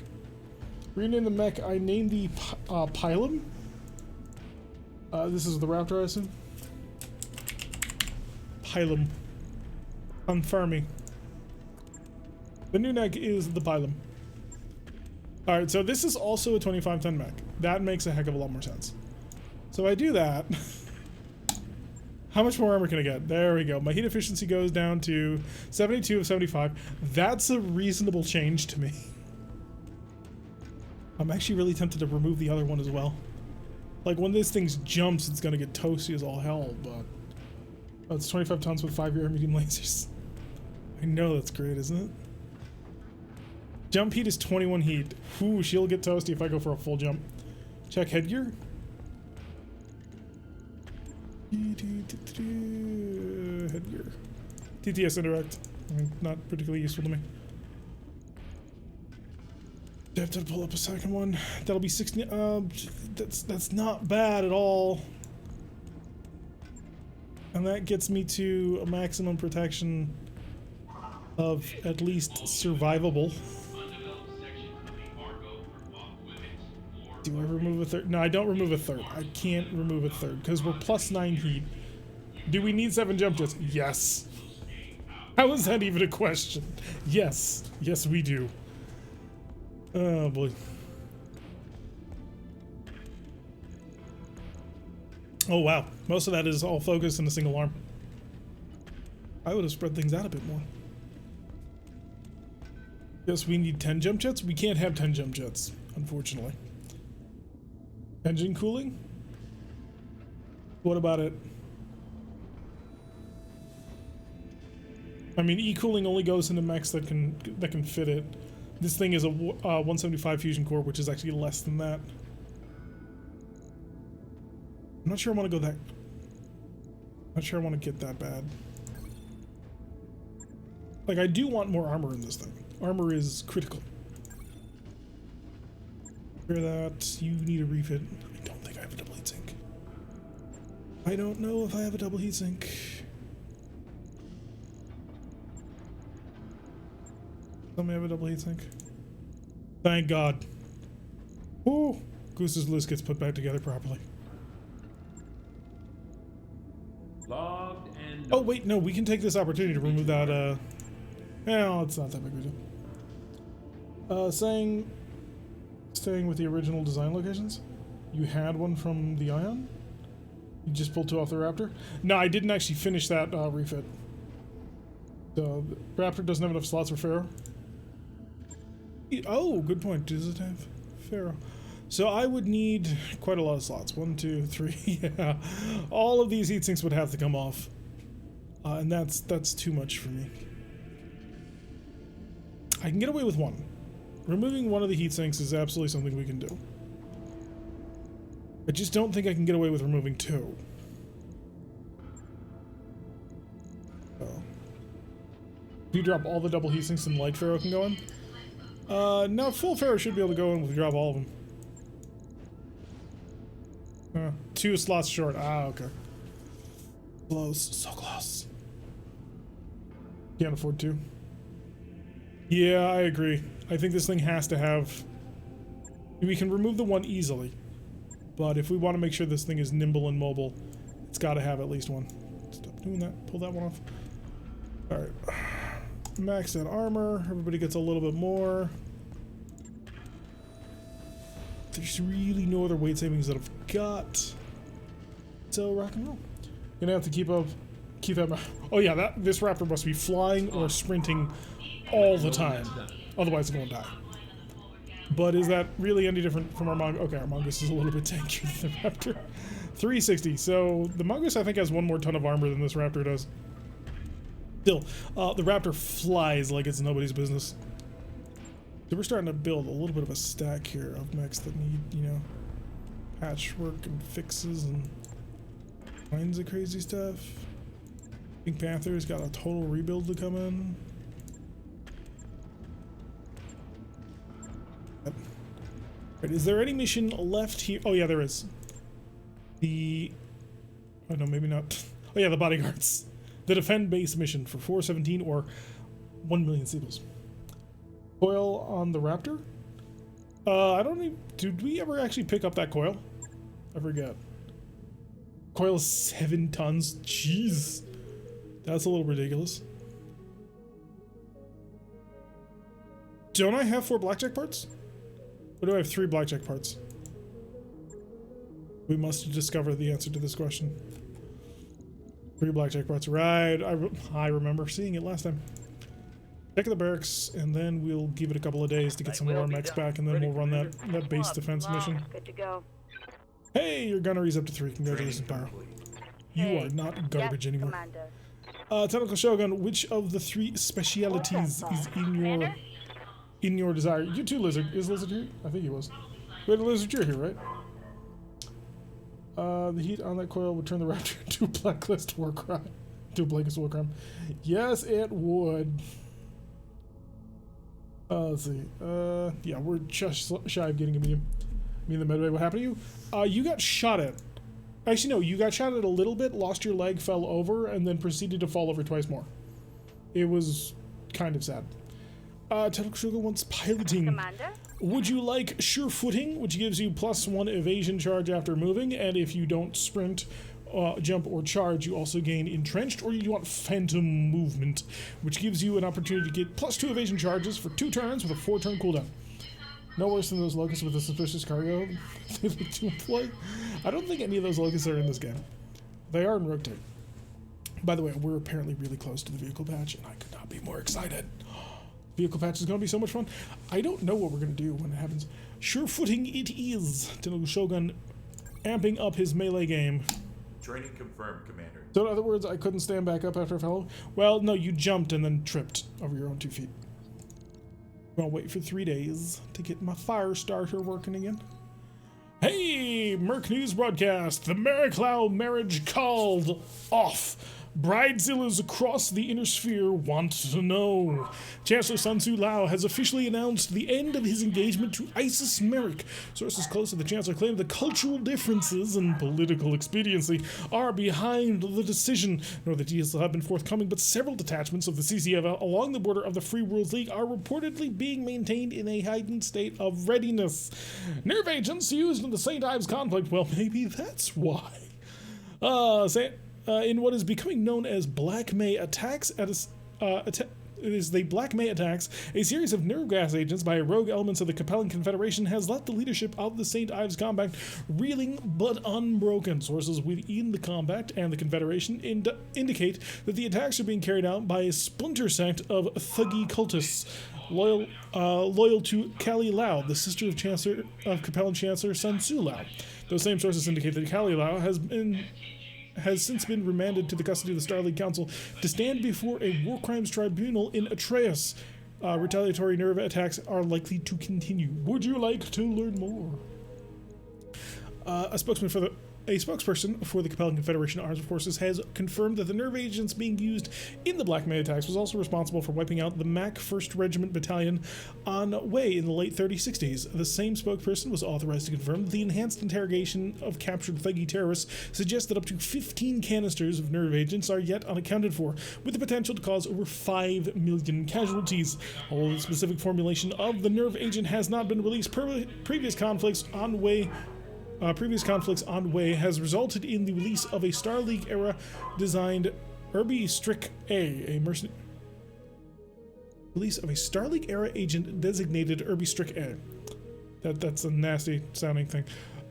Rename the mech. I named the Pilum. This is the raptor, I assume. Pilum. Confirming. The new neck is the Pilum. Alright, so this is also a 25 ton mech. That makes a heck of a lot more sense. So I do that. How much more armor can I get? There we go. My heat efficiency goes down to 72 of 75. That's a reasonable change to me. I'm actually really tempted to remove the other one as well. Like, when this thing jumps, it's gonna get toasty as all hell, but... Oh, it's 25 tons with 5 medium lasers. I know that's great, isn't it? Jump heat is 21 heat. Ooh, she'll get toasty if I go for a full jump. Check headgear. Headgear. TTS indirect. I mean, not particularly useful to me. I have to pull up a second one. That'll be 60. That's not bad at all. And that gets me to a maximum protection of at least survivable. Do I remove a third? No, I don't remove a third. I can't remove a third because we're +9 heat. Do we need 7 jump jets? Yes. How is that even a question? Yes. Yes, we do. Oh boy. Oh wow. Most of that is all focused in a single arm. I would have spread things out a bit more. Yes, we need 10 jump jets. We can't have 10 jump jets, unfortunately. Engine cooling? What about it? I mean, E-cooling only goes into mechs that can fit it. This thing is a 175 fusion core, which is actually less than that. I'm not sure I want to go that. Not sure I want to get that bad. Like, I do want more armor in this thing. Armor is critical. Hear that? You need a refit. I don't think I have a double heatsink. I don't know if I have a double heatsink. Tell me I have a double heatsink. Thank God. Ooh, Goose's list gets put back together properly. Logged and. Oh wait, no, we can take this opportunity to remove that. No, it's not that big of a deal. Staying with the original design locations. You had one from the Ion. You just pulled 2 off the Raptor. No, I didn't actually finish that refit. The Raptor doesn't have enough slots for Pharaoh. Oh, good point. Does it have Pharaoh? So I would need quite a lot of slots. 1, 2, 3. Yeah, all of these heat sinks would have to come off, and that's too much for me. I can get away with 1. Removing 1 of the heat sinks is absolutely something we can do. I just don't think I can get away with removing 2. Oh. Do you drop all the double heat sinks and light Pharaoh can go in? No, full Pharaoh should be able to go in if we drop all of them. 2 slots short. Ah, okay. Close. So close. Can't afford 2. Yeah, I agree. I think this thing has to have... We can remove the 1 easily. But if we want to make sure this thing is nimble and mobile, it's got to have at least 1. Stop doing that. Pull that one off. Alright. Max that armor. Everybody gets a little bit more. There's really no other weight savings that I've got. So rock and roll. Gonna have to keep that. Oh yeah, this Raptor must be flying or sprinting all the time. Otherwise it's gonna die. But is that really any different from our Mongoose? Okay, our Mongoose is a little bit tankier than the Raptor. 360. So the Mongoose I think has 1 more ton of armor than this Raptor does. Still, the Raptor flies like it's nobody's business. So we're starting to build a little bit of a stack here of mechs that need, you know, patchwork and fixes and kinds of crazy stuff. Pink Panther's got a total rebuild to come in. Right, is there any mission left here? Oh yeah, there is. Oh no, maybe not. Oh yeah, the bodyguards. The defend base mission for 417 or 1 million sequels. Coil on the Raptor? I don't even... Did we ever actually pick up that coil? I forget. Coil is 7 tons. Jeez. That's a little ridiculous. Don't I have 4 blackjack parts? Or do I have 3 blackjack parts? We must discover the answer to this question. 3 blackjack parts. Right. I remember seeing it last time. Check the barracks, and then we'll give it a couple of days to get some of our mechs back, and then we'll run that base defense mission. Good to go. Hey, your gunnery's up to 3. Congratulations, Pyro. You are not garbage anymore. Technical Shogun, which of the 3 specialities is in your desire? You too, Lizard. Is Lizard here? I think he was. We had a Lizard here, right? The heat on that coil would turn the Raptor into a blacklist war crime. To a blacklist war crime. Yes, it would. Let's see. Yeah, we're just shy of getting a medium. Me and the medbay, what happened to you? You got shot at. Actually, no, you got shot at a little bit, lost your leg, fell over, and then proceeded to fall over twice more. It was kind of sad. Technical Sugar wants piloting. Commander? Would you like sure footing, which gives you +1 evasion charge after moving, and if you don't sprint, jump, or charge, you also gain entrenched, or you want phantom movement, which gives you an opportunity to get +2 evasion charges for 2 turns with a 4-turn cooldown. No worse than those locusts with the suspicious cargo they look to employ. I don't think any of those locusts are in this game. They are in rotate. By the way, we're apparently really close to the vehicle patch, and I could not be more excited. Vehicle patch is going to be so much fun. I don't know what we're going to do when it happens. Sure footing it is. Tennoku Shogun amping up his melee game. Training confirmed, Commander. So in other words, I couldn't stand back up after I fell over? Well, no, you jumped and then tripped over your own 2 feet. I'll wait for 3 days to get my fire starter working again. Hey, Merc News Broadcast. The Mariclau marriage called off. Bridezillas across the inner sphere want to know. Chancellor Sun Tzu Lao has officially announced the end of his engagement to Isis Merrick. Sources close to the Chancellor claim the cultural differences and political expediency are behind the decision. Nor the deals have been forthcoming, but several detachments of the CCFL along the border of the Free Worlds League are reportedly being maintained in a heightened state of readiness. Nerve agents used in the St. Ives conflict, well, maybe that's why. In what is becoming known as Black May attacks the Black May attacks, a series of nerve gas agents by rogue elements of the Capellan Confederation has left the leadership of the St. Ives Compact reeling but unbroken. Sources within the Compact and the Confederation indicate that the attacks are being carried out by a splinter sect of thuggy cultists loyal to Kali Lao, the sister of Capellan Chancellor Sun Tzu Lao. Those same sources indicate that Kali Lao has since been remanded to the custody of the Star League Council to stand before a war crimes tribunal in Atreus. Retaliatory nerve attacks are likely to continue. Would you like to learn more? A spokesperson for the Capellan Confederation Armed Forces has confirmed that the nerve agents being used in the Black May attacks was also responsible for wiping out the MAC 1st Regiment Battalion on Wei in the late 3060s. The same spokesperson was authorized to confirm that the enhanced interrogation of captured Thuggy terrorists suggests that up to 15 canisters of nerve agents are yet unaccounted for, with the potential to cause over 5 million casualties. Although the specific formulation of the nerve agent has not been released, previous conflicts on Wei has resulted in the release of a Star League era designed Irby Strick release of a Star League era agent designated Irby Strick A. That's a nasty sounding thing.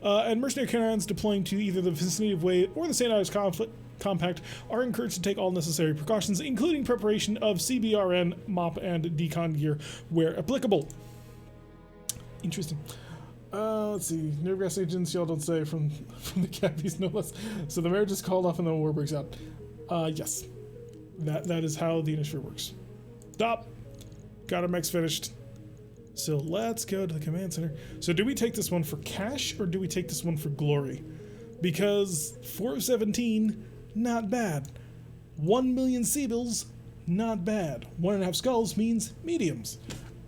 And mercenary cannons deploying to either the vicinity of Wei or the St. Ives Compact are encouraged to take all necessary precautions, including preparation of CBRN, MOP, and decon gear where applicable. Interesting. Let's see. Nerve gas agents, y'all don't say, from the cabbies, no less. So the marriage is called off and then war breaks out. Yes. That is how the initiative works. Stop. Got our mechs finished. So let's go to the command center. So do we take this one for cash or do we take this one for glory? Because 4 of 17, not bad. 1 million Seabills, not bad. 1.5 skulls means mediums.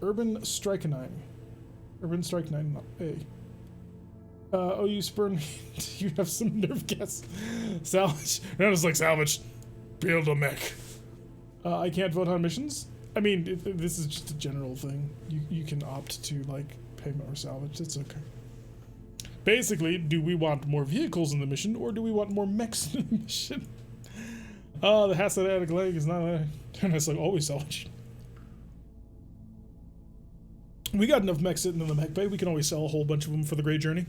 Urban Strike 9. Urban Strike 9, not A. Oh, you spurn me. You have some nerve gas. Salvage. No, it's like salvage. Build a mech. I can't vote on missions. I mean, this is just a general thing. You can opt to, like, payment or salvage. It's okay. Basically, do we want more vehicles in the mission, or do we want more mechs in the mission? Oh, the Hasadanic leg is not there. It's like always salvage. We got enough mechs sitting in the mech bay. We can always sell a whole bunch of them for the Great Journey,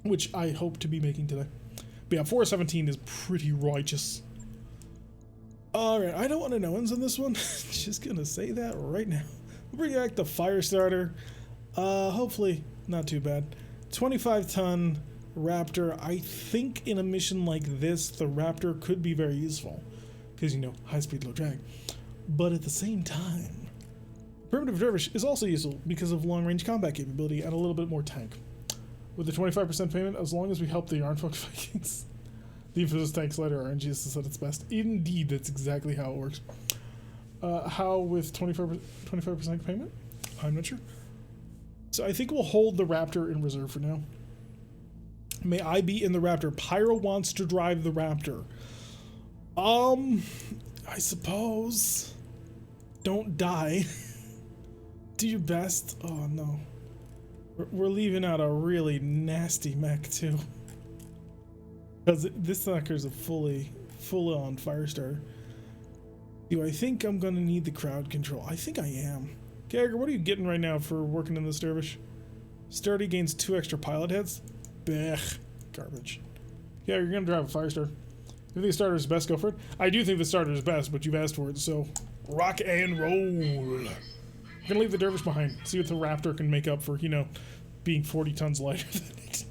which I hope to be making today. But yeah, 417 is pretty righteous. Alright, I don't want to know one's on this one. Just gonna say that right now. We'll bring back the fire starter. Hopefully not too bad. 25-ton Raptor. I think in a mission like this, the Raptor could be very useful. Because, you know, high speed, low drag. But at the same time, Primitive Dervish is also useful because of long-range combat capability and a little bit more tank. with the 25% payment, as long as we help the Yarnfolk Vikings. The Infamous Tank Slider RNG is at its best. Indeed, that's exactly how it works. How with 25% payment? I'm not sure. So I think we'll hold the Raptor in reserve for now. May I be in the Raptor? Pyro wants to drive the Raptor. I suppose. Don't die. Do your best. Oh no. We're leaving out a really nasty mech too. Because this sucker's a full-on fire starter. Do I think I'm gonna need the crowd control? I think I am. Gagger, what are you getting right now for working in this dervish? Sturdy gains 2 extra pilot heads? Blech. Garbage. Yeah, you're gonna drive a fire starter. If you think the starter is best, go for it. I do think the starter is best, but you've asked for it, so rock and roll. I'm gonna leave the dervish behind. See what the Raptor can make up for, you know, being 40 tons lighter than it.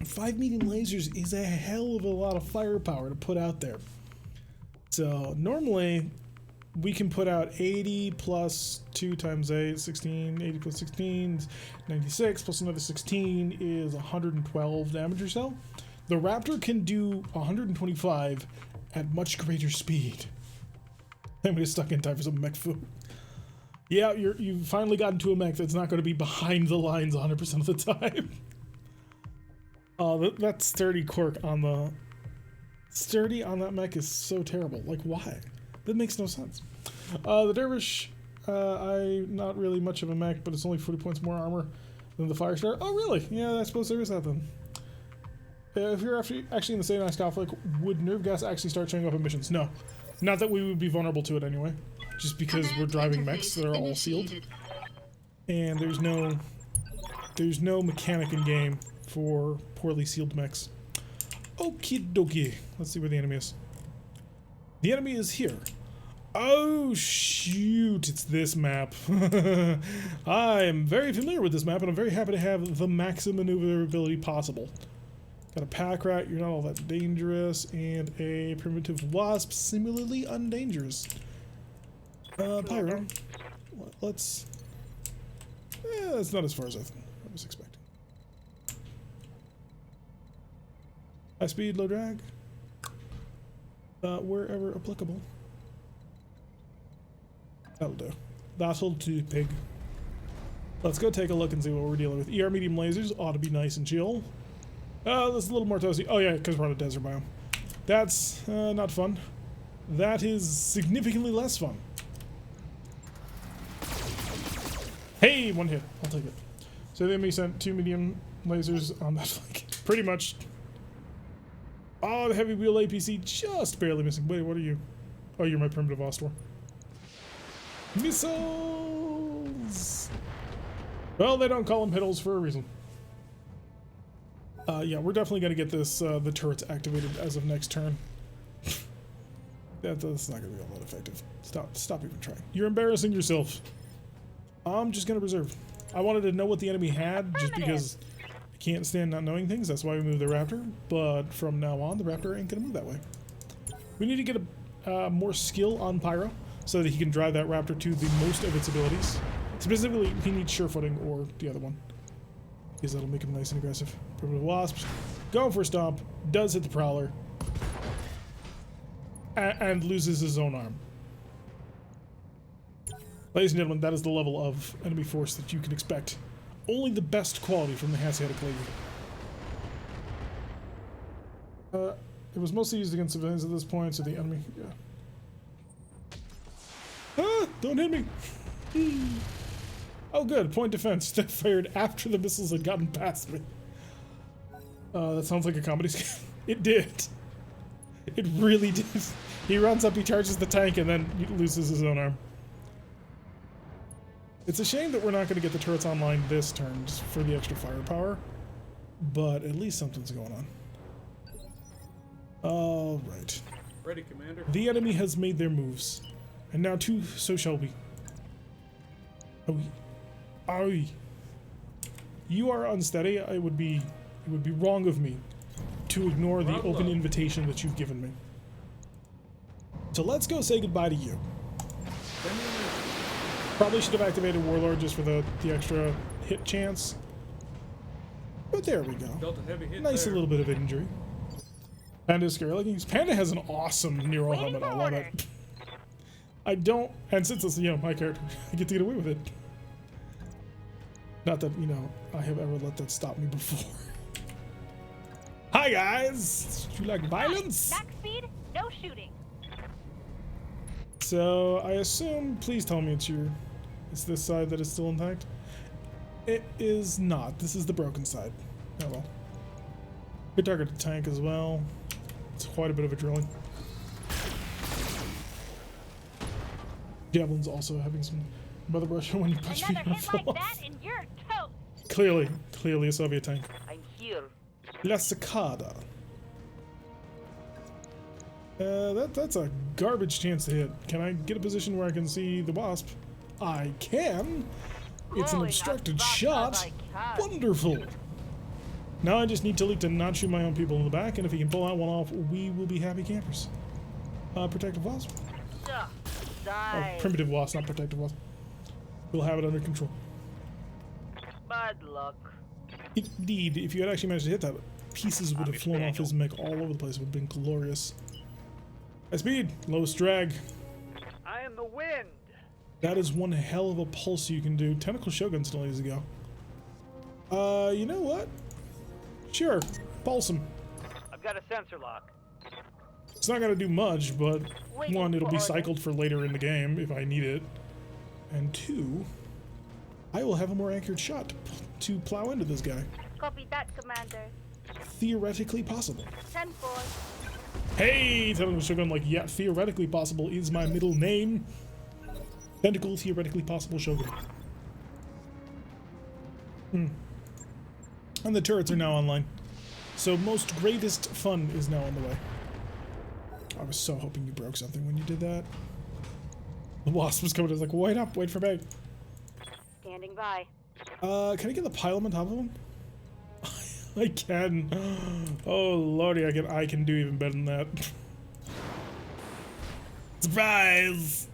5 medium lasers is a hell of a lot of firepower to put out there. So normally we can put out 80 plus 2 times 8, 16, 80 plus 16, 96 plus another 16 is 112 damage or so. The Raptor can do 125 at much greater speed. I'm just stuck in time for some mech food. Yeah, you've finally gotten to a mech that's not going to be behind the lines 100% of the time. That sturdy quirk on the... Sturdy on that mech is so terrible. Like, why? That makes no sense. The Dervish, I'm not really much of a mech, but it's only 40 points more armor than the Firestar. Oh, really? Yeah, I suppose there is that then. If you're actually in the same nice conflict, would nerve gas actually start showing up in missions? No. Not that we would be vulnerable to it anyway. Just because we're driving mechs that are all sealed. And there's no mechanic in game for poorly sealed mechs. Okie dokie. Let's see where the enemy is. The enemy is here. Oh shoot, it's this map. I am very familiar with this map and I'm very happy to have the maximum maneuverability possible. Got a pack rat, you're not all that dangerous, and a primitive wasp, similarly undangerous. Pyro. Let's... that's not as far as I was expecting. High speed, low drag. Wherever applicable. That'll do. That'll do, pig. Let's go take a look and see what we're dealing with. ER medium lasers ought to be nice and chill. That's a little more toasty. Oh yeah, because we're on a desert biome. That's not fun. That is significantly less fun. Hey, one hit. I'll take it. So the enemy sent 2 medium lasers on that flank. Pretty much. Oh, the heavy wheel APC just barely missing. Wait, what are you? Oh, you're my primitive Ostor. Missiles! Well, they don't call them hiddles for a reason. Yeah, we're definitely going to get this, the turrets activated as of next turn. That's not going to be all that effective. Stop even trying. You're embarrassing yourself. I'm just going to reserve. I wanted to know what the enemy had, just because I can't stand not knowing things. That's why we moved the Raptor. But from now on, the Raptor ain't going to move that way. We need to get a more skill on Pyro, so that he can drive that Raptor to the most of its abilities. Specifically, he needs sure footing or the other one, because that'll make him nice and aggressive. Primitive Wasps, going for a stomp, does hit the Prowler, and loses his own arm. Ladies and gentlemen, that is the level of enemy force that you can expect. Only the best quality from the Hanseatic League. It was mostly used against civilians at this point, so the enemy... Yeah. Ah! Don't hit me! Oh good, point defense. That fired after the missiles had gotten past me. That sounds like a comedy skit. It did. It really did. He runs up, he charges the tank, and then he loses his own arm. It's a shame that we're not going to get the turrets online this turn, just for the extra firepower. But at least something's going on. Alright. Ready, Commander. The enemy has made their moves. And now too, so shall we. Aye. You are unsteady. It would be wrong of me to ignore the open invitation that you've given me. So let's go say goodbye to you. Probably should have activated Warlord just for the extra hit chance. But there we go. Dealt a heavy hit Nice, a there. little bit of injury. Panda is scary looking. Panda has an awesome Nero Waiting helmet. for I love orders. it. I don't, and since it's, you know, my character, I get to get away with it. Not that, you know, I have ever let that stop me before. Hi guys! Do you like violence? Max speed, no shooting. So, I assume, please tell me it's this side that is still intact. It is not. This is the broken side. Oh well. Good target to tank as well. It's quite a bit of a drilling. Javelin's also having some mother brush when you punch me Another in hit the like fall. that and you're toast. Clearly a Soviet tank. I'm here. La Cicada. That's a garbage chance to hit. Can I get a position where I can see the wasp? I can. It's an Going obstructed as fast shot. as I can. Wonderful. Now I just need Talik to not shoot my own people in the back, and if he can pull that one off, we will be happy campers. Protective wasp. Duh. Oh, Die. primitive wasp, not protective wasp. We'll have it under control. Bad luck. Indeed, if you had actually managed to hit that, pieces would have flown off his mech all over the place. It would have been glorious. High speed, lowest drag. I am the wind. That is one hell of a pulse you can do. Tentacle Shogun still needs to go. You know what? Sure, pulse him. I've got a sensor lock. It's not gonna do much, but Waiting one, it'll for be orders. cycled for later in the game if I need it. And two, I will have a more accurate shot to plow into this guy. Copy that, Commander. Theoretically possible. 10-4. Hey, Tentacle Shogun, like, yeah, theoretically possible is my middle name. Tentacle, theoretically possible Shogun. And the turrets are now online. So most greatest fun is now on the way. I was so hoping you broke something when you did that. The wasp was coming. I was like, wait up, wait for me. Standing by. Can I get the pylon on top of him? I can. Oh lordy, I can do even better than that. Surprise!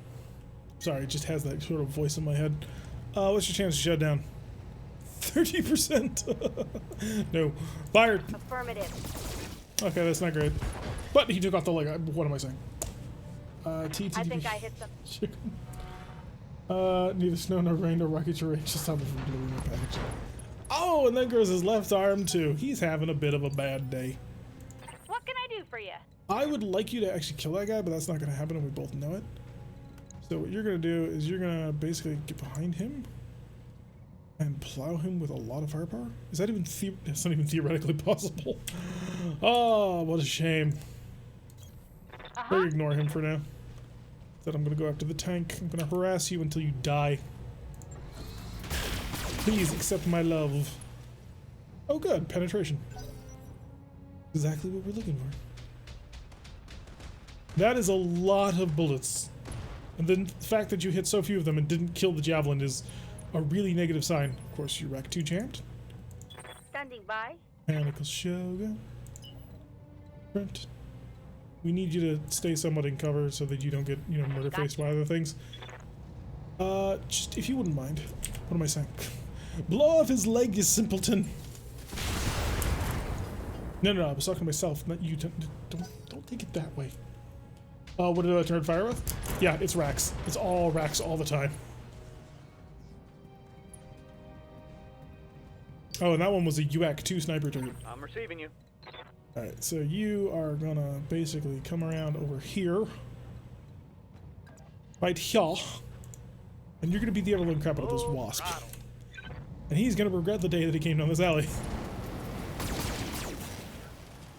Sorry, it just has that sort of voice in my head. What's your chance to shut down? 30%. No. Fired. Affirmative. Okay, that's not great. But he took off the leg. What am I saying? I think I hit some. Neither snow nor rain nor rocket your range. Just stop it from delivering my package. Oh, and then goes his left arm too. He's having a bit of a bad day. What can I do for you? I would like you to actually kill that guy, but that's not going to happen, and we both know it. So what you're going to do is you're going to basically get behind him and plow him with a lot of firepower. Is that even that's not even theoretically possible. Oh, what a shame. Or ignore him for now. Then I'm going to go after the tank. I'm going to harass you until you die. Please accept my love. Oh good, penetration. Exactly what we're looking for. That is a lot of bullets. And then the fact that you hit so few of them and didn't kill the javelin is a really negative sign. Of course, you rack 2 champed. Standing by. Tentacle Shogun. Print. We need you to stay somewhat in cover so that you don't get, you know, murder faced by other things. Just if you wouldn't mind. What am I saying? Blow off his leg, you simpleton. No, I was talking to myself, not you. Don't take it that way. What did I turn fire with? Yeah, it's racks. It's all racks all the time. Oh, and that one was a UAC 2 sniper turret. I'm receiving you. Alright, so you are gonna basically come around over here. Right here. And you're gonna beat the ever living crap out of this wasp. And he's gonna regret the day that he came down this alley.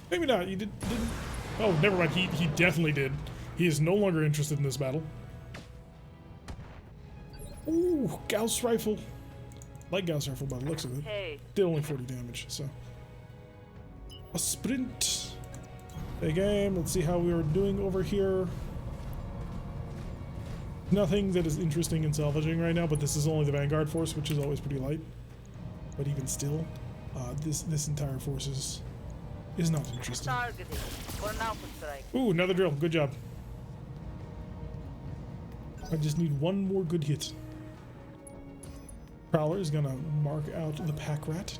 Maybe not, you didn't. Oh, never mind, he definitely did. He is no longer interested in this battle. Ooh, Gauss rifle. Like Gauss rifle by the looks of it. Hey. Did only 40 damage, so. A sprint. Hey game, let's see how we are doing over here. Nothing that is interesting in salvaging right now, but this is only the Vanguard force, which is always pretty light. But even still, this entire force is not interesting. Targeting for an alpha strike. Ooh, another drill. Good job. I just need one more good hit. Prowler is gonna mark out the pack rat.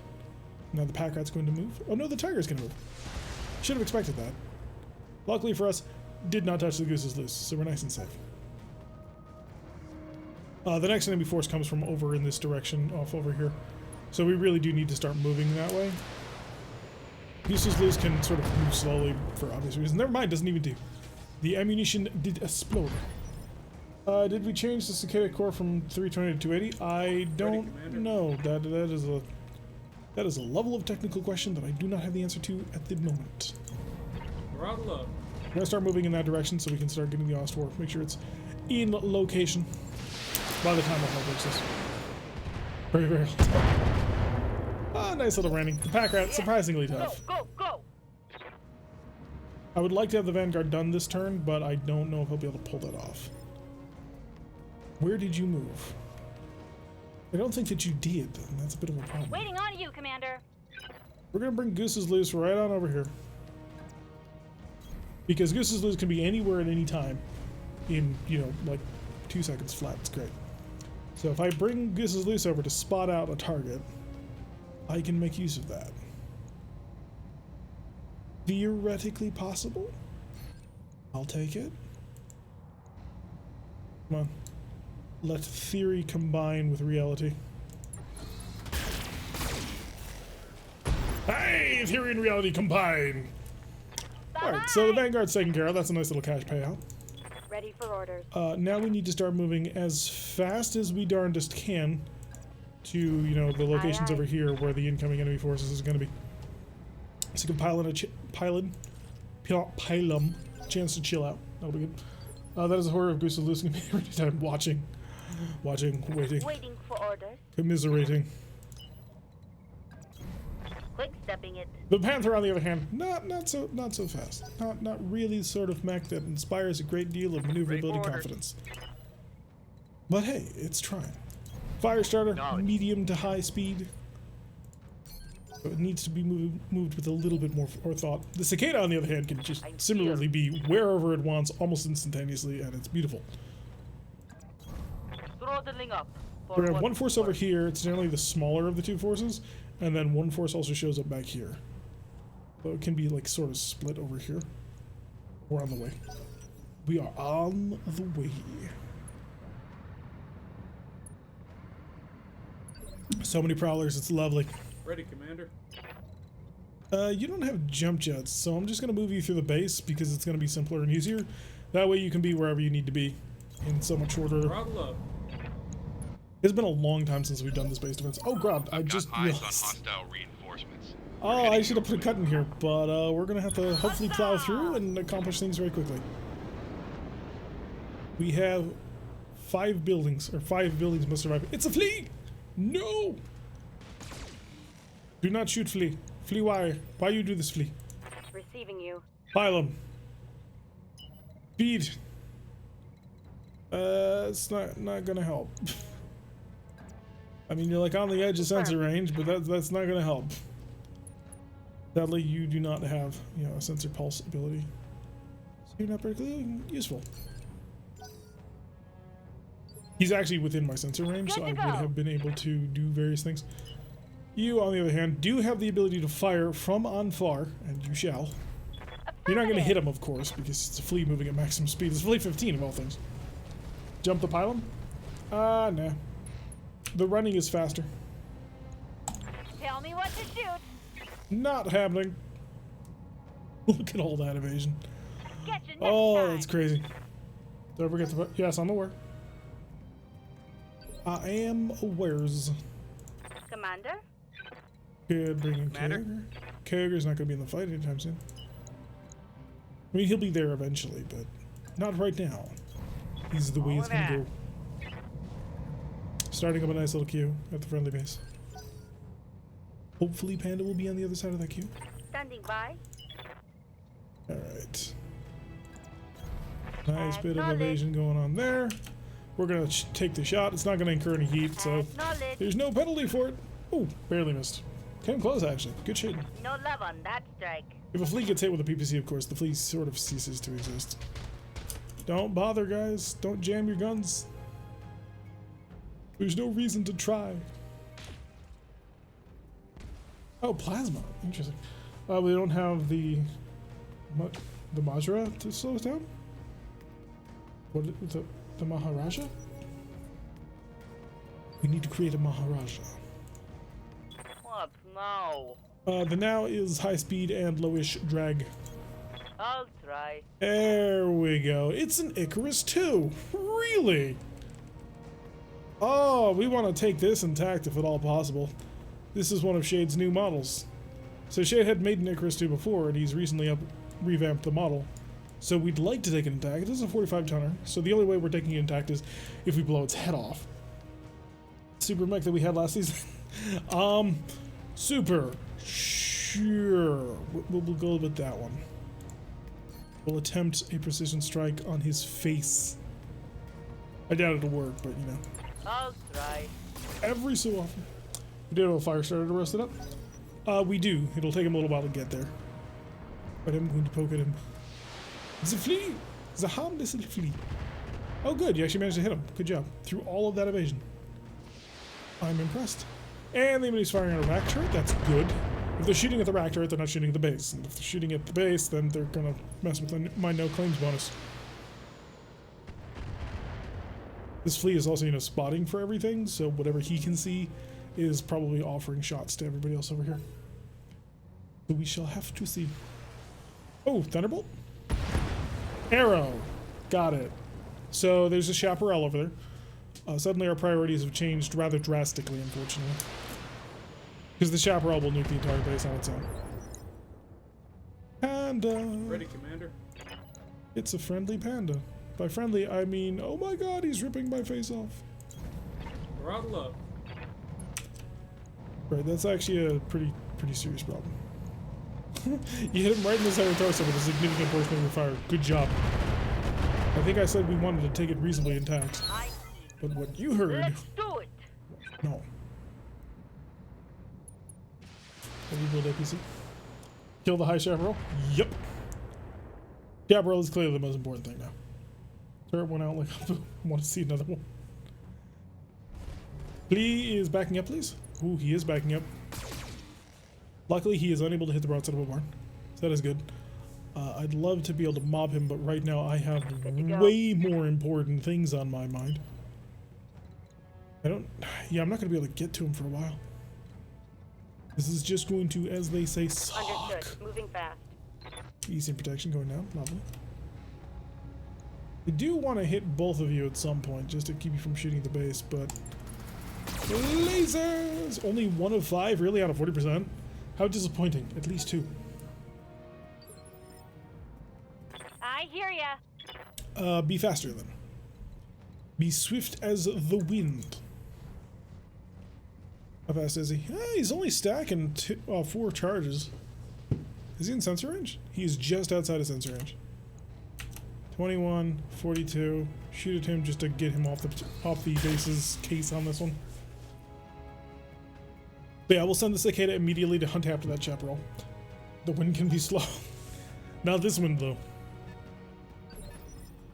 Now the pack rat's going to move. Oh no, the tiger's gonna move. Should have expected that. Luckily for us, did not touch the goose's loose, so we're nice and safe. The next enemy force comes from over in this direction, off over here. So we really do need to start moving that way. Goose's loose can sort of move slowly for obvious reasons. Never mind, doesn't even do. The ammunition did explode. Did we change the cicada core from 320 to 280? I don't know. That is a level of technical question that I do not have the answer to at the moment. Throttle up. We're gonna start moving in that direction so we can start getting the Ostwar. Make sure it's in location by the time I publish this. Very, very ah, nice little running. The pack rat, surprisingly tough. Go, go, go! I would like to have the Vanguard done this turn, but I don't know if I'll be able to pull that off. Where did you move? I don't think that you did, and that's a bit of a problem. Waiting on you, Commander. We're gonna bring Goose's Loose right on over here. Because Goose's Loose can be anywhere at any time in, you know, like 2 seconds flat. It's great. So if I bring Goose's Loose over to spot out a target, I can make use of that. Theoretically possible. I'll take it. Come on. Let theory combine with reality. Hey! Theory and reality combine! Alright, so the Vanguard's taken care of. That's a nice little cash payout. Ready for orders. Now we need to start moving as fast as we darndest can to, you know, the locations over here where the incoming enemy forces is going to be. So you can pylum, chance to chill out. That'll be good. That is a horror of Goose of losing me every time watching, waiting, Waiting for orders. commiserating. Quick stepping it. The Panther, on the other hand, not so fast. Not really the sort of mech that inspires a great deal of maneuverability confidence. But hey, it's trying. Fire starter, medium to high speed. So it needs to be moved with a little bit more thought. The Cicada, on the other hand, can just similarly be wherever it wants, almost instantaneously, and it's beautiful. Throttling up. We have one force over here. It's generally the smaller of the two forces, and then one force also shows up back here. So it can be like sort of split over here. We're on the way. We are on the way. So many prowlers, it's lovely. Ready, Commander. You don't have jump jets, so I'm just gonna move you through the base because it's gonna be simpler and easier. That way you can be wherever you need to be in so much shorter. Throttle up. It's been a long time since we've done this base defense. Oh god, I just eyes realized. on hostile reinforcements. Oh, I should have put a cut in here, but we're gonna have to hopefully plow through and accomplish things very quickly. We have 5 buildings, or 5 buildings must survive. It's a flea! No! Do not shoot flea. Flea, why? Why you do this, flea? Receiving you. Pylum. Speed. It's not gonna help. I mean, you're like on the edge of sensor range, but that's not gonna help. Sadly, you do not have, you know, a sensor pulse ability, so you're not particularly useful. He's actually within my sensor range, so I would have been able to do various things. You, on the other hand, do have the ability to fire from on far, and you shall. You're not going to hit him, of course, because it's a flea moving at maximum speed. It's flea 15 of all things. Jump the pylon? Nah. The running is faster. Tell me what to shoot. Not happening. Look at all that evasion. Get you next Oh, time. that's crazy. Don't forget to put. Yes, I'm aware. I am awares. Commander? Could bring in Kyogre. Kyogre's not going to be in the fight anytime soon. I mean, he'll be there eventually, but not right now. This is the way it's going to go. Starting up a nice little queue at the friendly base. Hopefully Panda will be on the other side of that queue. Standing by. Alright. Nice bit of evasion going on there. We're going to take the shot. It's not going to incur any heat, so there's no penalty for it. Oh, barely missed. Came close, actually. Good shooting. No love on that strike. If a flea gets hit with a PPC, of course, the flea sort of ceases to exist. Don't bother, guys. Don't jam your guns. There's no reason to try. Oh, plasma. Interesting. We don't have the Majra to slow us down? What, the Maharaja? We need to create a Maharaja. What now? The now is high speed and lowish drag. I'll try. There we go. It's an Icarus 2. Really? Oh, we want to take this intact if at all possible. This is one of Shade's new models. So Shade had made an Icarus 2 before, and he's recently revamped the model. So we'd like to take it intact. It is a 45 tonner, so the only way we're taking it intact is if we blow its head off. Super mech that we had last season. Super. Sure. We'll go with that one. We'll attempt a precision strike on his face. I doubt it'll work, but you know. I'll try. Every so often. We do have a fire starter to roast it up. We do. It'll take him a little while to get there. But I'm going to poke at him. The flea! The harmless little flea. Oh good, you actually managed to hit him. Good job. Through all of that evasion. I'm impressed. And the enemy's firing on a rack turret. That's good. If they're shooting at the rack turret, they're not shooting at the base. And if they're shooting at the base, then they're gonna mess with my no claims bonus. This flea is also, you know, spotting for everything, so whatever he can see is probably offering shots to everybody else over here. So we shall have to see. Oh, Thunderbolt? Arrow. Got it. So there's a chaparral over there. Suddenly our priorities have changed rather drastically, unfortunately. Because the chaparral will nuke the entire base on its own. Panda! Ready, Commander. It's a friendly panda. By friendly, I mean, oh my god, he's ripping my face off. We're out of love. Right, that's actually a pretty serious problem. You hit him right in the center torso with a significant portion of your fire. Good job. I think I said we wanted to take it reasonably intact. But what you heard... Let's do it. No. Have you build APC? Kill the high chaparral? Yep. Chaparral is clearly the most important thing now. Turret went out like I want to see another one. Lee is backing up, please. Ooh, he is backing up. Luckily, he is unable to hit the broadside of a barn. So that is good. I'd love to be able to mob him, but right now I have way more important things on my mind. Yeah, I'm not going to be able to get to him for a while. This is just going to, as they say, suck. Understood. Moving fast. Easy protection going down. Lovely. I do want to hit both of you at some point, just to keep you from shooting the base, but... Lasers! Only 1 of 5, really, out of 40%? How disappointing. At least 2. I hear ya. Be faster then. Be swift as the wind. How fast is he? He's only stacking 4 charges. Is he in sensor range? He's just outside of sensor range. 21, 42. Shoot at him just to get him off the base's case on this one. But yeah, we'll send the cicada immediately to hunt after that chaparral. The wind can be slow. Not this wind though.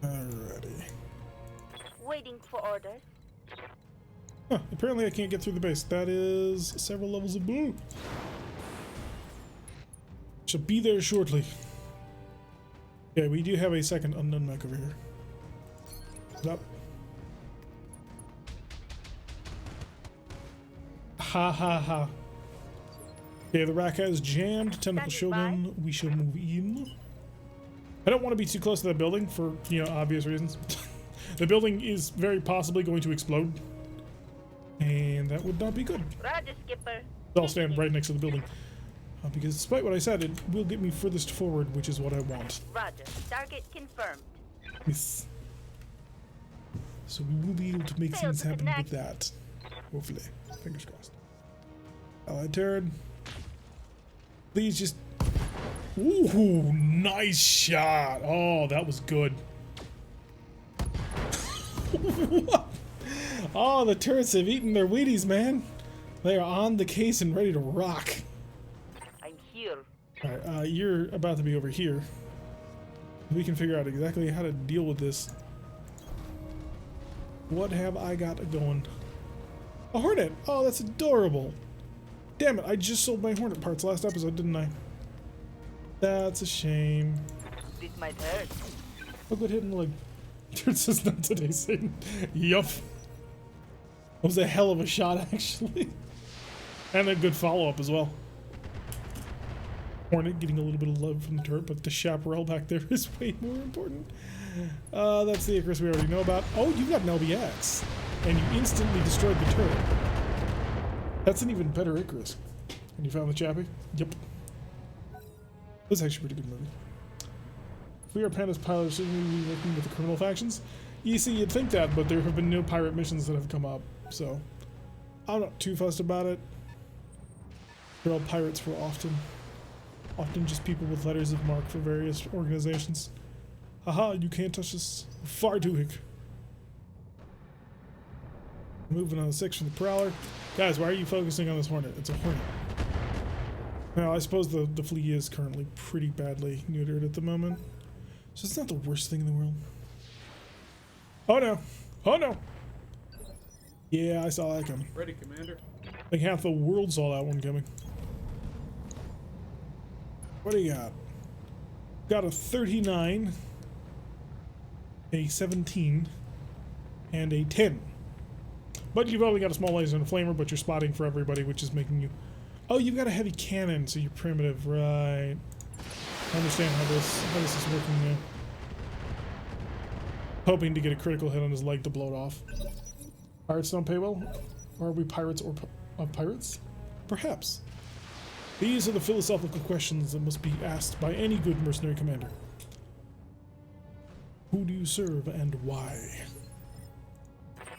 Alrighty. Waiting for orders. Huh, apparently I can't get through the base. That is several levels of blue. Shall be there shortly. Yeah, we do have a second unknown mech over here. Up. Ha ha ha. Okay, the rack has jammed. Tentacle Shogun. We shall move in. I don't want to be too close to that building for, you know, obvious reasons. The building is very possibly going to explode. And that would not be good. Roger, Skipper. I'll stand right next to the building. Because despite what I said, it will get me furthest forward, which is what I want. Roger. Target confirmed. Yes. So we will be able to make things happen with that. Hopefully. Fingers crossed. Allied turret. Please just... Ooh, nice shot. Oh, that was good. Oh, the turrets have eaten their Wheaties, man. They are on the case and ready to rock. I'm here. Alright, you're about to be over here. We can figure out exactly how to deal with this. What have I got going? A hornet! Oh, that's adorable. Damn it, I just sold my Hornet parts last episode, didn't I? That's a shame. This might hurt. Oh, good hit in the leg. It says not today, Satan. Yup. That was a hell of a shot, actually. And a good follow-up as well. Hornet getting a little bit of love from the turret, but the chaparral back there is way more important. That's the Icarus we already know about. Oh, you got an LBX. And you instantly destroyed the turret. That's an even better Icarus. And you found the Chappie? Yep. This is actually a pretty good movie. If we are Panda's pilots, shouldn't we be working with the criminal factions? You see, you'd think that, but there have been no pirate missions that have come up, so I'm not too fussed about it. They're all pirates for often just people with letters of marque for various organizations. Haha, you can't touch this. Far too hick. Moving on to 6 from the Prowler. Guys, why are you focusing on this Hornet? It's a Hornet. Now, I suppose the flea is currently pretty badly neutered at the moment. So it's not the worst thing in the world. Oh no. Oh no. Yeah, I saw that coming. Ready, Commander. Like half the world saw that one coming. What do you got? Got a 39, a 17, and a 10. But you've only got a small laser and a flamer, but you're spotting for everybody, which is making you... Oh, you've got a heavy cannon, so you're primitive, right. I understand how this is working now. Hoping to get a critical hit on his leg to blow it off. Pirates don't pay well? Or are we pirates or of pirates? Perhaps. These are the philosophical questions that must be asked by any good mercenary commander. Who do you serve and why?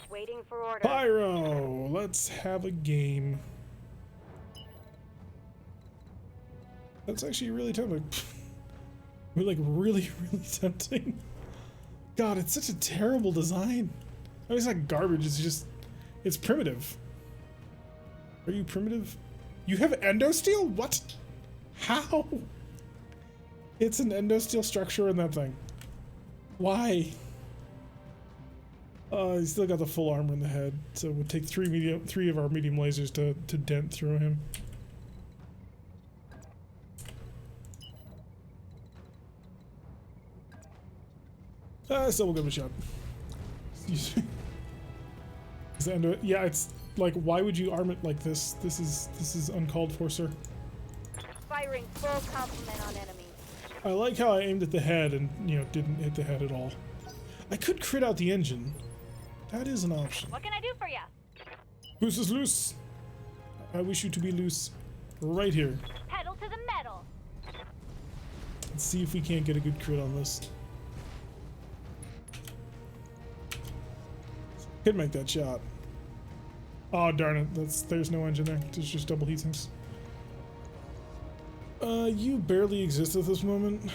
Waiting for orders. Pyro! Let's have a game. That's actually really tempting. We're like really tempting. God, it's such a terrible design. I mean, it's not garbage, it's just... It's primitive. Are you primitive? You have endosteel? What? How? It's an endosteel structure in that thing. Why? He's still got the full armor in the head, so it would take three of our medium lasers to dent through him. So we'll give it a shot. Excuse me. Is the end of it? Yeah, it's like, why would you arm it like this? This is uncalled for, sir. Firing full complement on enemies. I like how I aimed at the head and, you know, didn't hit the head at all. I could crit out the engine. That is an option. What can I do for you? Loose is loose. I wish you to be loose right here. Pedal to the metal. Let's see if we can't get a good crit on this. Could make that shot. Oh darn it! There's no engine there. There's just double heat sinks. You barely exist at this moment.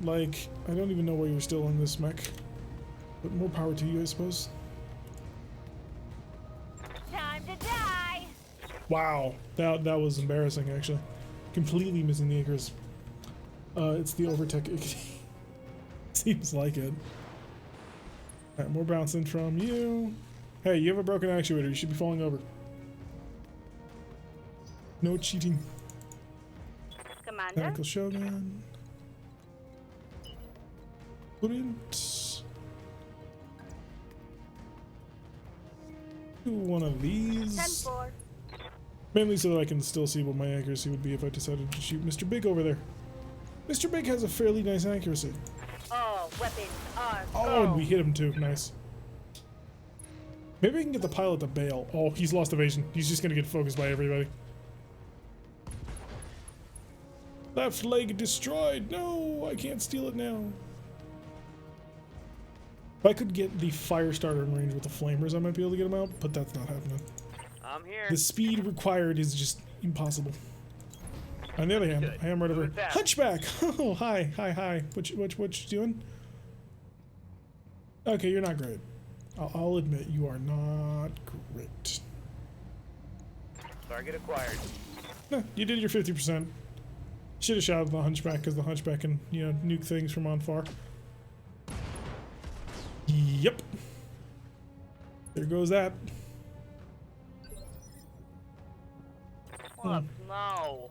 Like, I don't even know why you're still in this mech. But more power to you, I suppose. Time to die. Wow, that was embarrassing actually. Completely missing the Icarus. It's the BattleTech. Seems like it. Alright, more bouncing from you. Hey, you have a broken actuator. You should be falling over. No cheating. Commander. Tactical Shogun. Couldn't do one of these. 10-4. Mainly so that I can still see what my accuracy would be if I decided to shoot Mr. Big over there. Mr. Big has a fairly nice accuracy. All weapons are Oh, and we hit him too. Nice. Maybe we can get the pilot to bail. Oh, he's lost evasion. He's just gonna get focused by everybody. Left leg destroyed. No, I can't steal it now. If I could get the fire starter in range with the flamers, I might be able to get him out, but that's not happening. I'm here. The speed required is just impossible. On the other hand, I am right over here. Hunchback! Oh, hi. What you doing? Okay, you're not great. I'll admit you are not great. Target acquired. No, you did your 50%. Should have shot at the Hunchback because the Hunchback can, you know, nuke things from on far. Yep. There goes that. What now?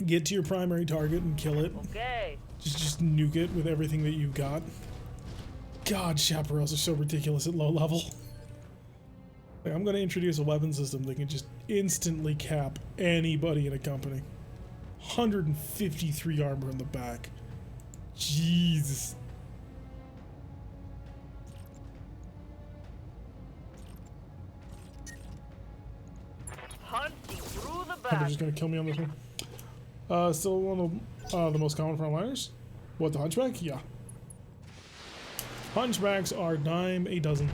Get to your primary target and kill it. Okay. Just nuke it with everything that you've got. God, chaparrals are so ridiculous at low level. Like, I'm gonna introduce a weapon system that can just instantly cap anybody in a company. 153 armor in the back. Jesus. Hunting through the They're back. just gonna kill me on this one. Still one of the most common frontliners. What, the hunchback? Yeah. Hunchbacks are dime a dozen.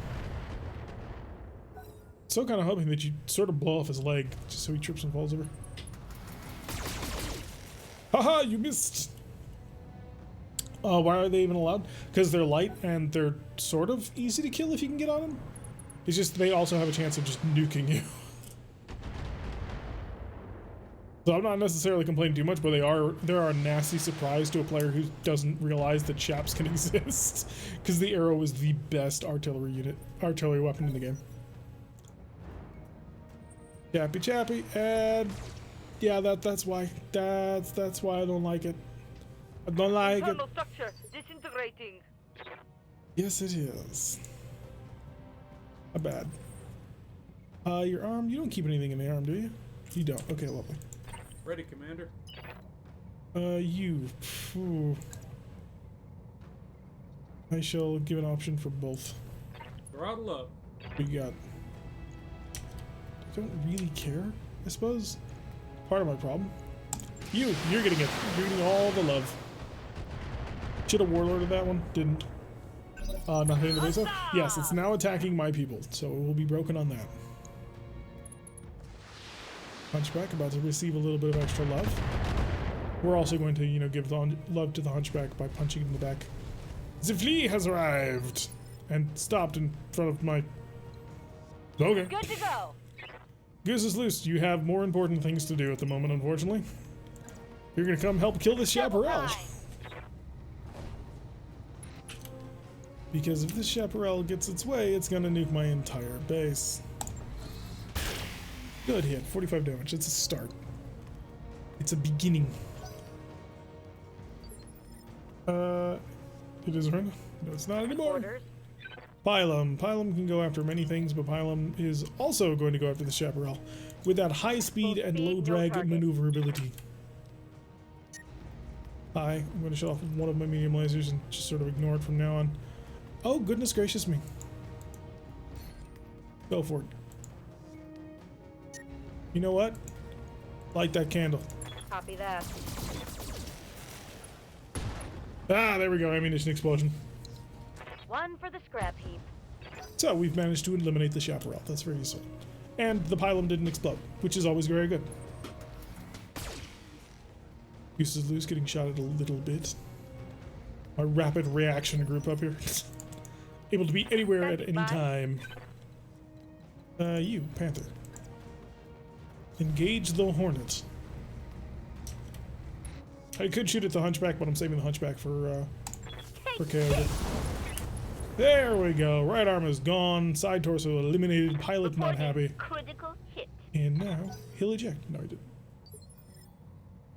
So kind of hoping that you sort of blow off his leg just so he trips and falls over. Haha, you missed! Why are they even allowed? Because they're light and they're sort of easy to kill if you can get on them. It's just they also have a chance of just nuking you. So I'm not necessarily complaining too much, but there are a nasty surprise to a player who doesn't realize that chaps can exist. Because the arrow is the best artillery weapon in the game. Chappy, and yeah, that's why I don't like it. I don't like it. Internal structure disintegrating. Yes, it is. Not bad. Your arm, you don't keep anything in the arm, do you? You don't. Okay, lovely. Ready, Commander. You. Phew. I shall give an option for both. Throttle up. We got. I don't really care, I suppose. Part of my problem. You're getting it. You're getting all the love. Should have warlorded that one. Didn't. Not hitting the base up. Yes, it's now attacking my people, so it will be broken on that. Hunchback about to receive a little bit of extra love. We're also going to, give love to the Hunchback by punching him in the back. The flea has arrived and stopped in front of my. Okay. Good to go. Goose is loose. You have more important things to do at the moment, unfortunately. You're gonna come help kill this chaparral. Because if this chaparral gets its way, it's gonna nuke my entire base. Good hit, 45 damage. It's a start. It's a beginning. It is right now. No, it's not anymore. Orders. Pylum. Pylum can go after many things, but Pylum is also going to go after the chaparral with that high speed and low drag maneuverability. Hi, I'm going to shut off one of my medium lasers and just sort of ignore it from now on. Oh, goodness gracious me. Go for it. You know what? Light that candle. Copy that. Ah, there we go. Ammunition explosion. One for the scrap heap. So we've managed to eliminate the chaparral. That's very useful. And the pylum didn't explode, which is always very good. Goose is loose, getting shot at a little bit. My rapid reaction group up here. Able to be anywhere at any time. You, Panther. Engage the Hornet. I could shoot at the Hunchback, but I'm saving the Hunchback for KO. There we go. Right arm is gone. Side torso eliminated. Pilot not happy. Critical hit. And now he'll eject. No, he didn't.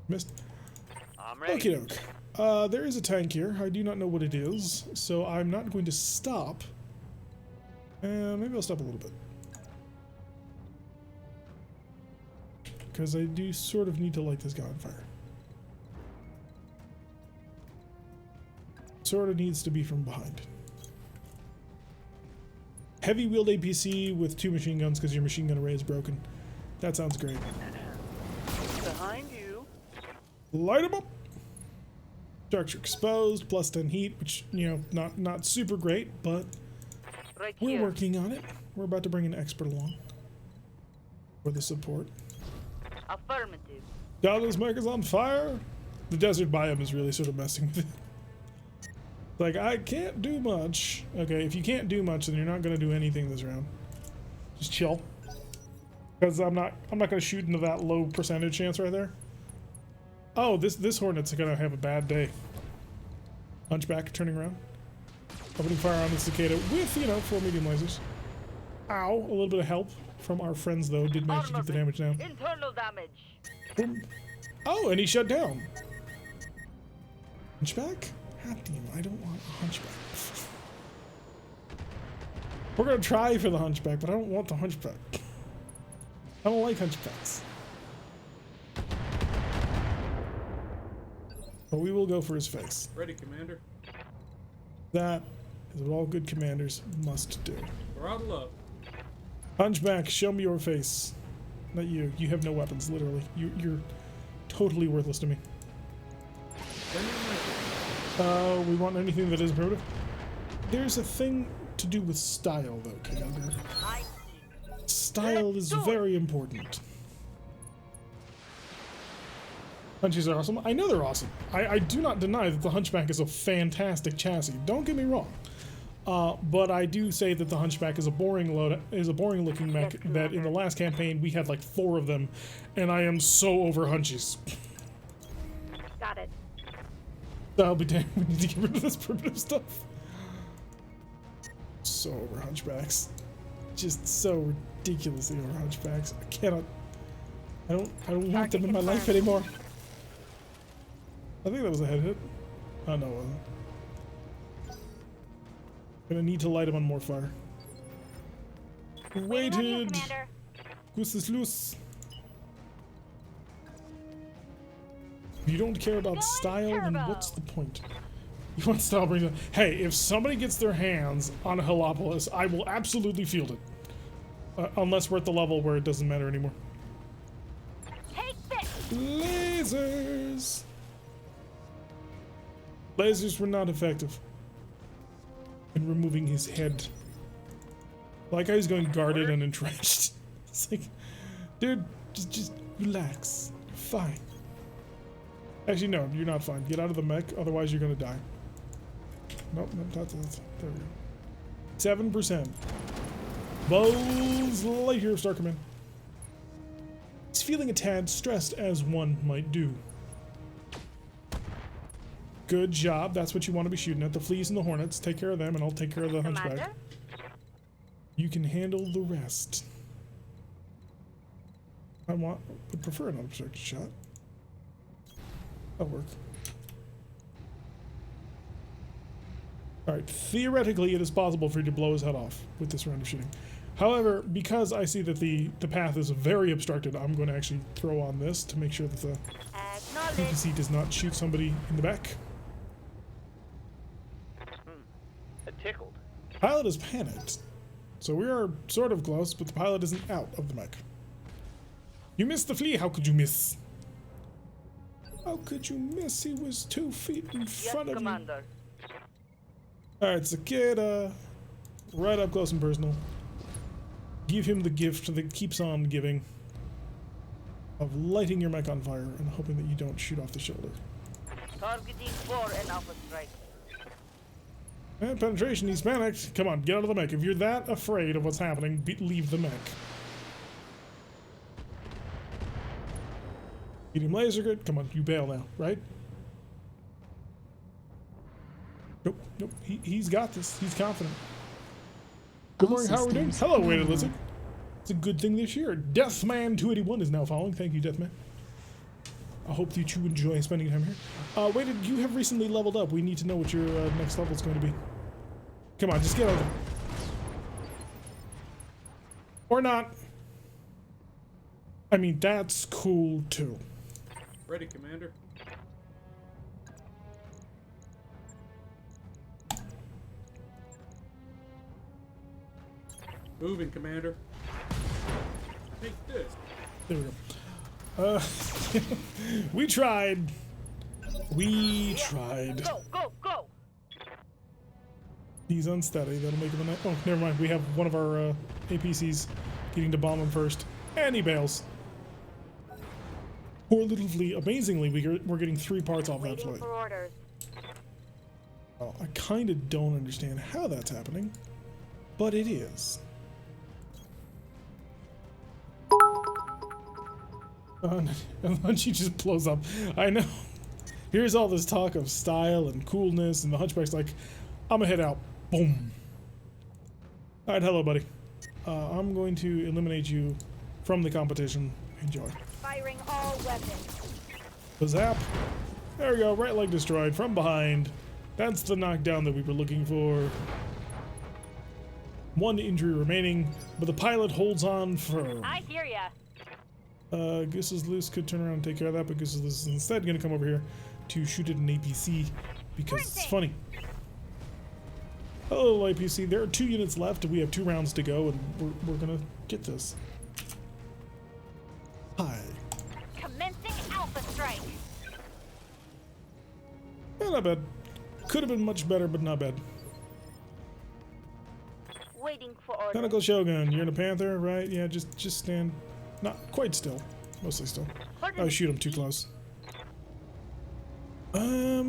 Missed. I'm ready. Okie doke. There is a tank here. I do not know what it is, so I'm not going to stop. Maybe I'll stop a little bit. Because I do sort of need to light this guy on fire. Sort of needs to be from behind. Heavy wheeled APC with 2 machine guns because your machine gun array is broken. That sounds great. Behind you. Light them up! Structure exposed, plus 10 heat, which, not super great, but Right we're here. working on it. We're about to bring an expert along for the support. Affirmative. Got those mechs on fire? The desert biome is really sort of messing with it. Like, I can't do much. Okay, if you can't do much, then you're not going to do anything this round. Just chill. Because I'm not going to shoot into that low percentage chance right there. Oh, this Hornet's going to have a bad day. Hunchback turning around. Opening fire on the cicada with, 4 medium lasers. Ow, a little bit of help from our friends though did manage to keep the damage down. Internal damage. Boom. Oh, and he shut down. Hunchback? God damn, I don't want a hunchback. We're gonna try for the hunchback, but I don't want the hunchback. I don't like hunchbacks. But we will go for his face. Ready, Commander. That is what all good commanders must do. Throttle up. Hunchback, show me your face. Not you. You have no weapons, literally. You're totally worthless to me. We want anything that is primitive. There's a thing to do with style, though, Commander. Style is very important. Hunchies are awesome. I know they're awesome. I do not deny that the Hunchback is a fantastic chassis. Don't get me wrong. But I do say that the Hunchback is a boring looking mech that in the last campaign we had like 4 of them, and I am so over Hunchies. Got it. I'll be damned. We need to get rid of this primitive stuff. So over Hunchbacks. Just so ridiculously over Hunchbacks. I cannot. I don't want them in my life anymore. I think that was a head hit. Oh no, it wasn't. Gonna need to light him on more fire. Waited. Goose is loose. If you don't care about style, then what's the point? You want style brings up. Hey, if somebody gets their hands on a Helopolis, I will absolutely field it. Unless we're at the level where it doesn't matter anymore. Take this. Lasers! Lasers were not effective in removing his head. Like I was going guarded and entrenched. It's like, dude, just relax. Fine. Actually, no, you're not fine. Get out of the mech, otherwise you're gonna die. Nope, that's there we go. 7%. Buzz Lightyear Star Command. He's feeling a tad stressed, as one might do. Good job. That's what you want to be shooting at. The fleas and the hornets. Take care of them, and I'll take care of the hunchback. You can handle the rest. Would prefer an unobstructed shot. That'll work. Alright, theoretically it is possible for you to blow his head off with this round of shooting. However, because I see that the path is very obstructed, I'm going to actually throw on this to make sure that the PPC does not shoot somebody in the back. Tickled. Pilot is panicked. So we are sort of close, but the pilot isn't out of the mech. You missed the flea. How could you miss? How could you miss? He was 2 feet in front of Commander. you. Alright, Cicada. Right up close and personal. Give him the gift that keeps on giving of lighting your mech on fire and hoping that you don't shoot off the shoulder. Targeting 4 and Alpha Strike. And penetration, he's panicked. Come on, get out of the mech. If you're that afraid of what's happening, leave the mech. Medium laser good. Come on, you bail now, right? Nope, nope. He's got this. He's confident. Good morning, how are we doing? Hello, Weighted Lizard. It's a good thing this year. Deathman281 is now following. Thank you, Deathman. I hope that you enjoy spending time here. Weighted, you have recently leveled up. We need to know what your next level is going to be. Come on, just get over. Or not. I mean, that's cool too. Ready, Commander. Moving, Commander. Take this. There we go. We tried. We tried. Go, go, go! He's unsteady. That'll make him a... Oh, never mind. We have one of our APCs getting to bomb him first. And he bails. Poor little flea. Amazingly, we're getting 3 parts off that Waiting flea. for orders. Well, I kind of don't understand how that's happening, but it is. And then she just blows up. I know. Here's all this talk of style and coolness, and the hunchback's like, I'm gonna head out. Boom. Alright, hello, buddy. I'm going to eliminate you from the competition. Enjoy. Firing all weapons. Zap. There we go. Right leg destroyed from behind. That's the knockdown that we were looking for. 1 injury remaining, but the pilot holds on firm. I hear ya. Goose's Loose could turn around and take care of that, but Goose's Loose is instead going to come over here to shoot at an APC because it's funny. Hello, APC. There are 2 units left, and we have 2 rounds to go, and we're going to get this. Hi. Commencing Alpha Strike. Yeah, not bad. Could have been much better, but not bad. Waiting for orders. Tentacle Shogun, you're in a Panther, right? Yeah, just stand. Not quite still. Mostly still. Oh, shoot him too close. Well,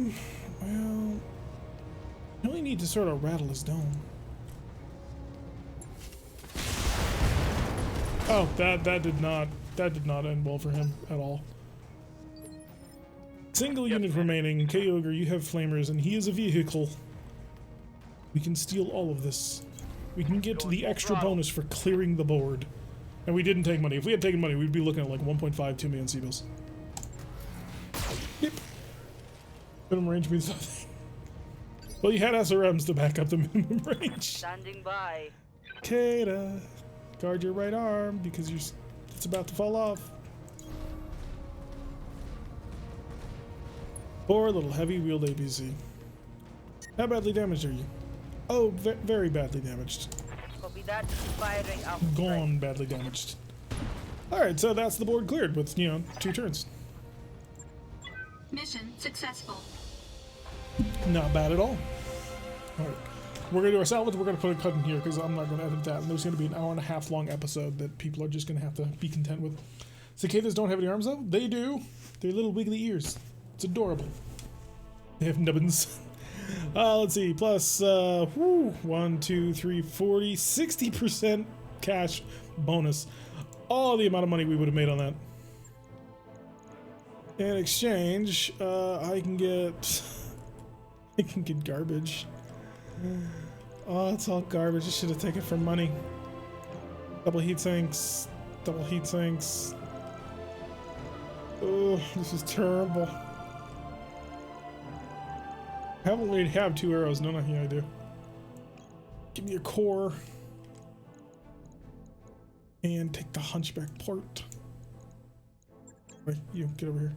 you only need to sort of rattle his dome. Oh, that did not end well for him at all. Single unit remaining. Kyogre, you have flamers, and he is a vehicle. We can steal all of this. We can get the extra bonus for clearing the board. And we didn't take money. If we had taken money, we'd be looking at like 1.52 million C-bills. Yep. Minimum range means something. Well, you had SRMs to back up the minimum range. Standing by. Kata, guard your right arm because it's about to fall off. Poor little heavy-wheeled APC. How badly damaged are you? Oh, very badly damaged. Copy that. Firing up. Gone badly damaged. Alright, so that's the board cleared with, 2 turns. Mission successful. Not bad at all. Alright. We're going to do our salvage. We're going to put a cut in here because I'm not going to edit that. And there's going to be an 1.5 hour long episode that people are just going to have to be content with. Cicadas don't have any arms, though. They do. They're little wiggly ears. It's adorable. They have nubbins. Let's see. Plus, 1, 2, 3, 40, 60% cash bonus. All the amount of money we would have made on that. In exchange, I can get garbage. Oh, it's all garbage. I should have taken it for money. Double heat sinks. Double heat sinks. Oh, this is terrible. I haven't really have 2 arrows. No, yeah, I do. Give me a core. And take the hunchback port. Wait, you, get over here.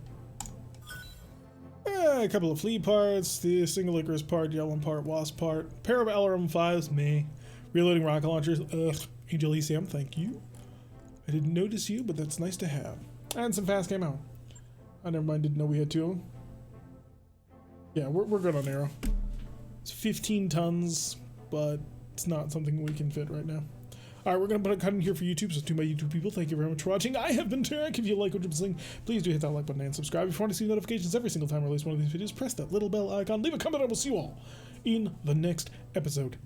A couple of flea parts, the single Icarus part, yellow part, wasp part, pair of LRM 5s, meh. Reloading rocket launchers, ugh. Angel ECM, thank you. I didn't notice you, but that's nice to have. And some fast came out. I never mind, didn't know we had 2 of them. Yeah, we're good on arrow. It's 15 tons, but it's not something we can fit right now. Alright, we're going to put a cut in here for YouTube, so to my YouTube people, thank you very much for watching. I have been Tarek. If you like what you've been seeing, please do hit that like button and subscribe. If you want to see notifications every single time I release one of these videos, press that little bell icon, leave a comment, and we'll see you all in the next episode.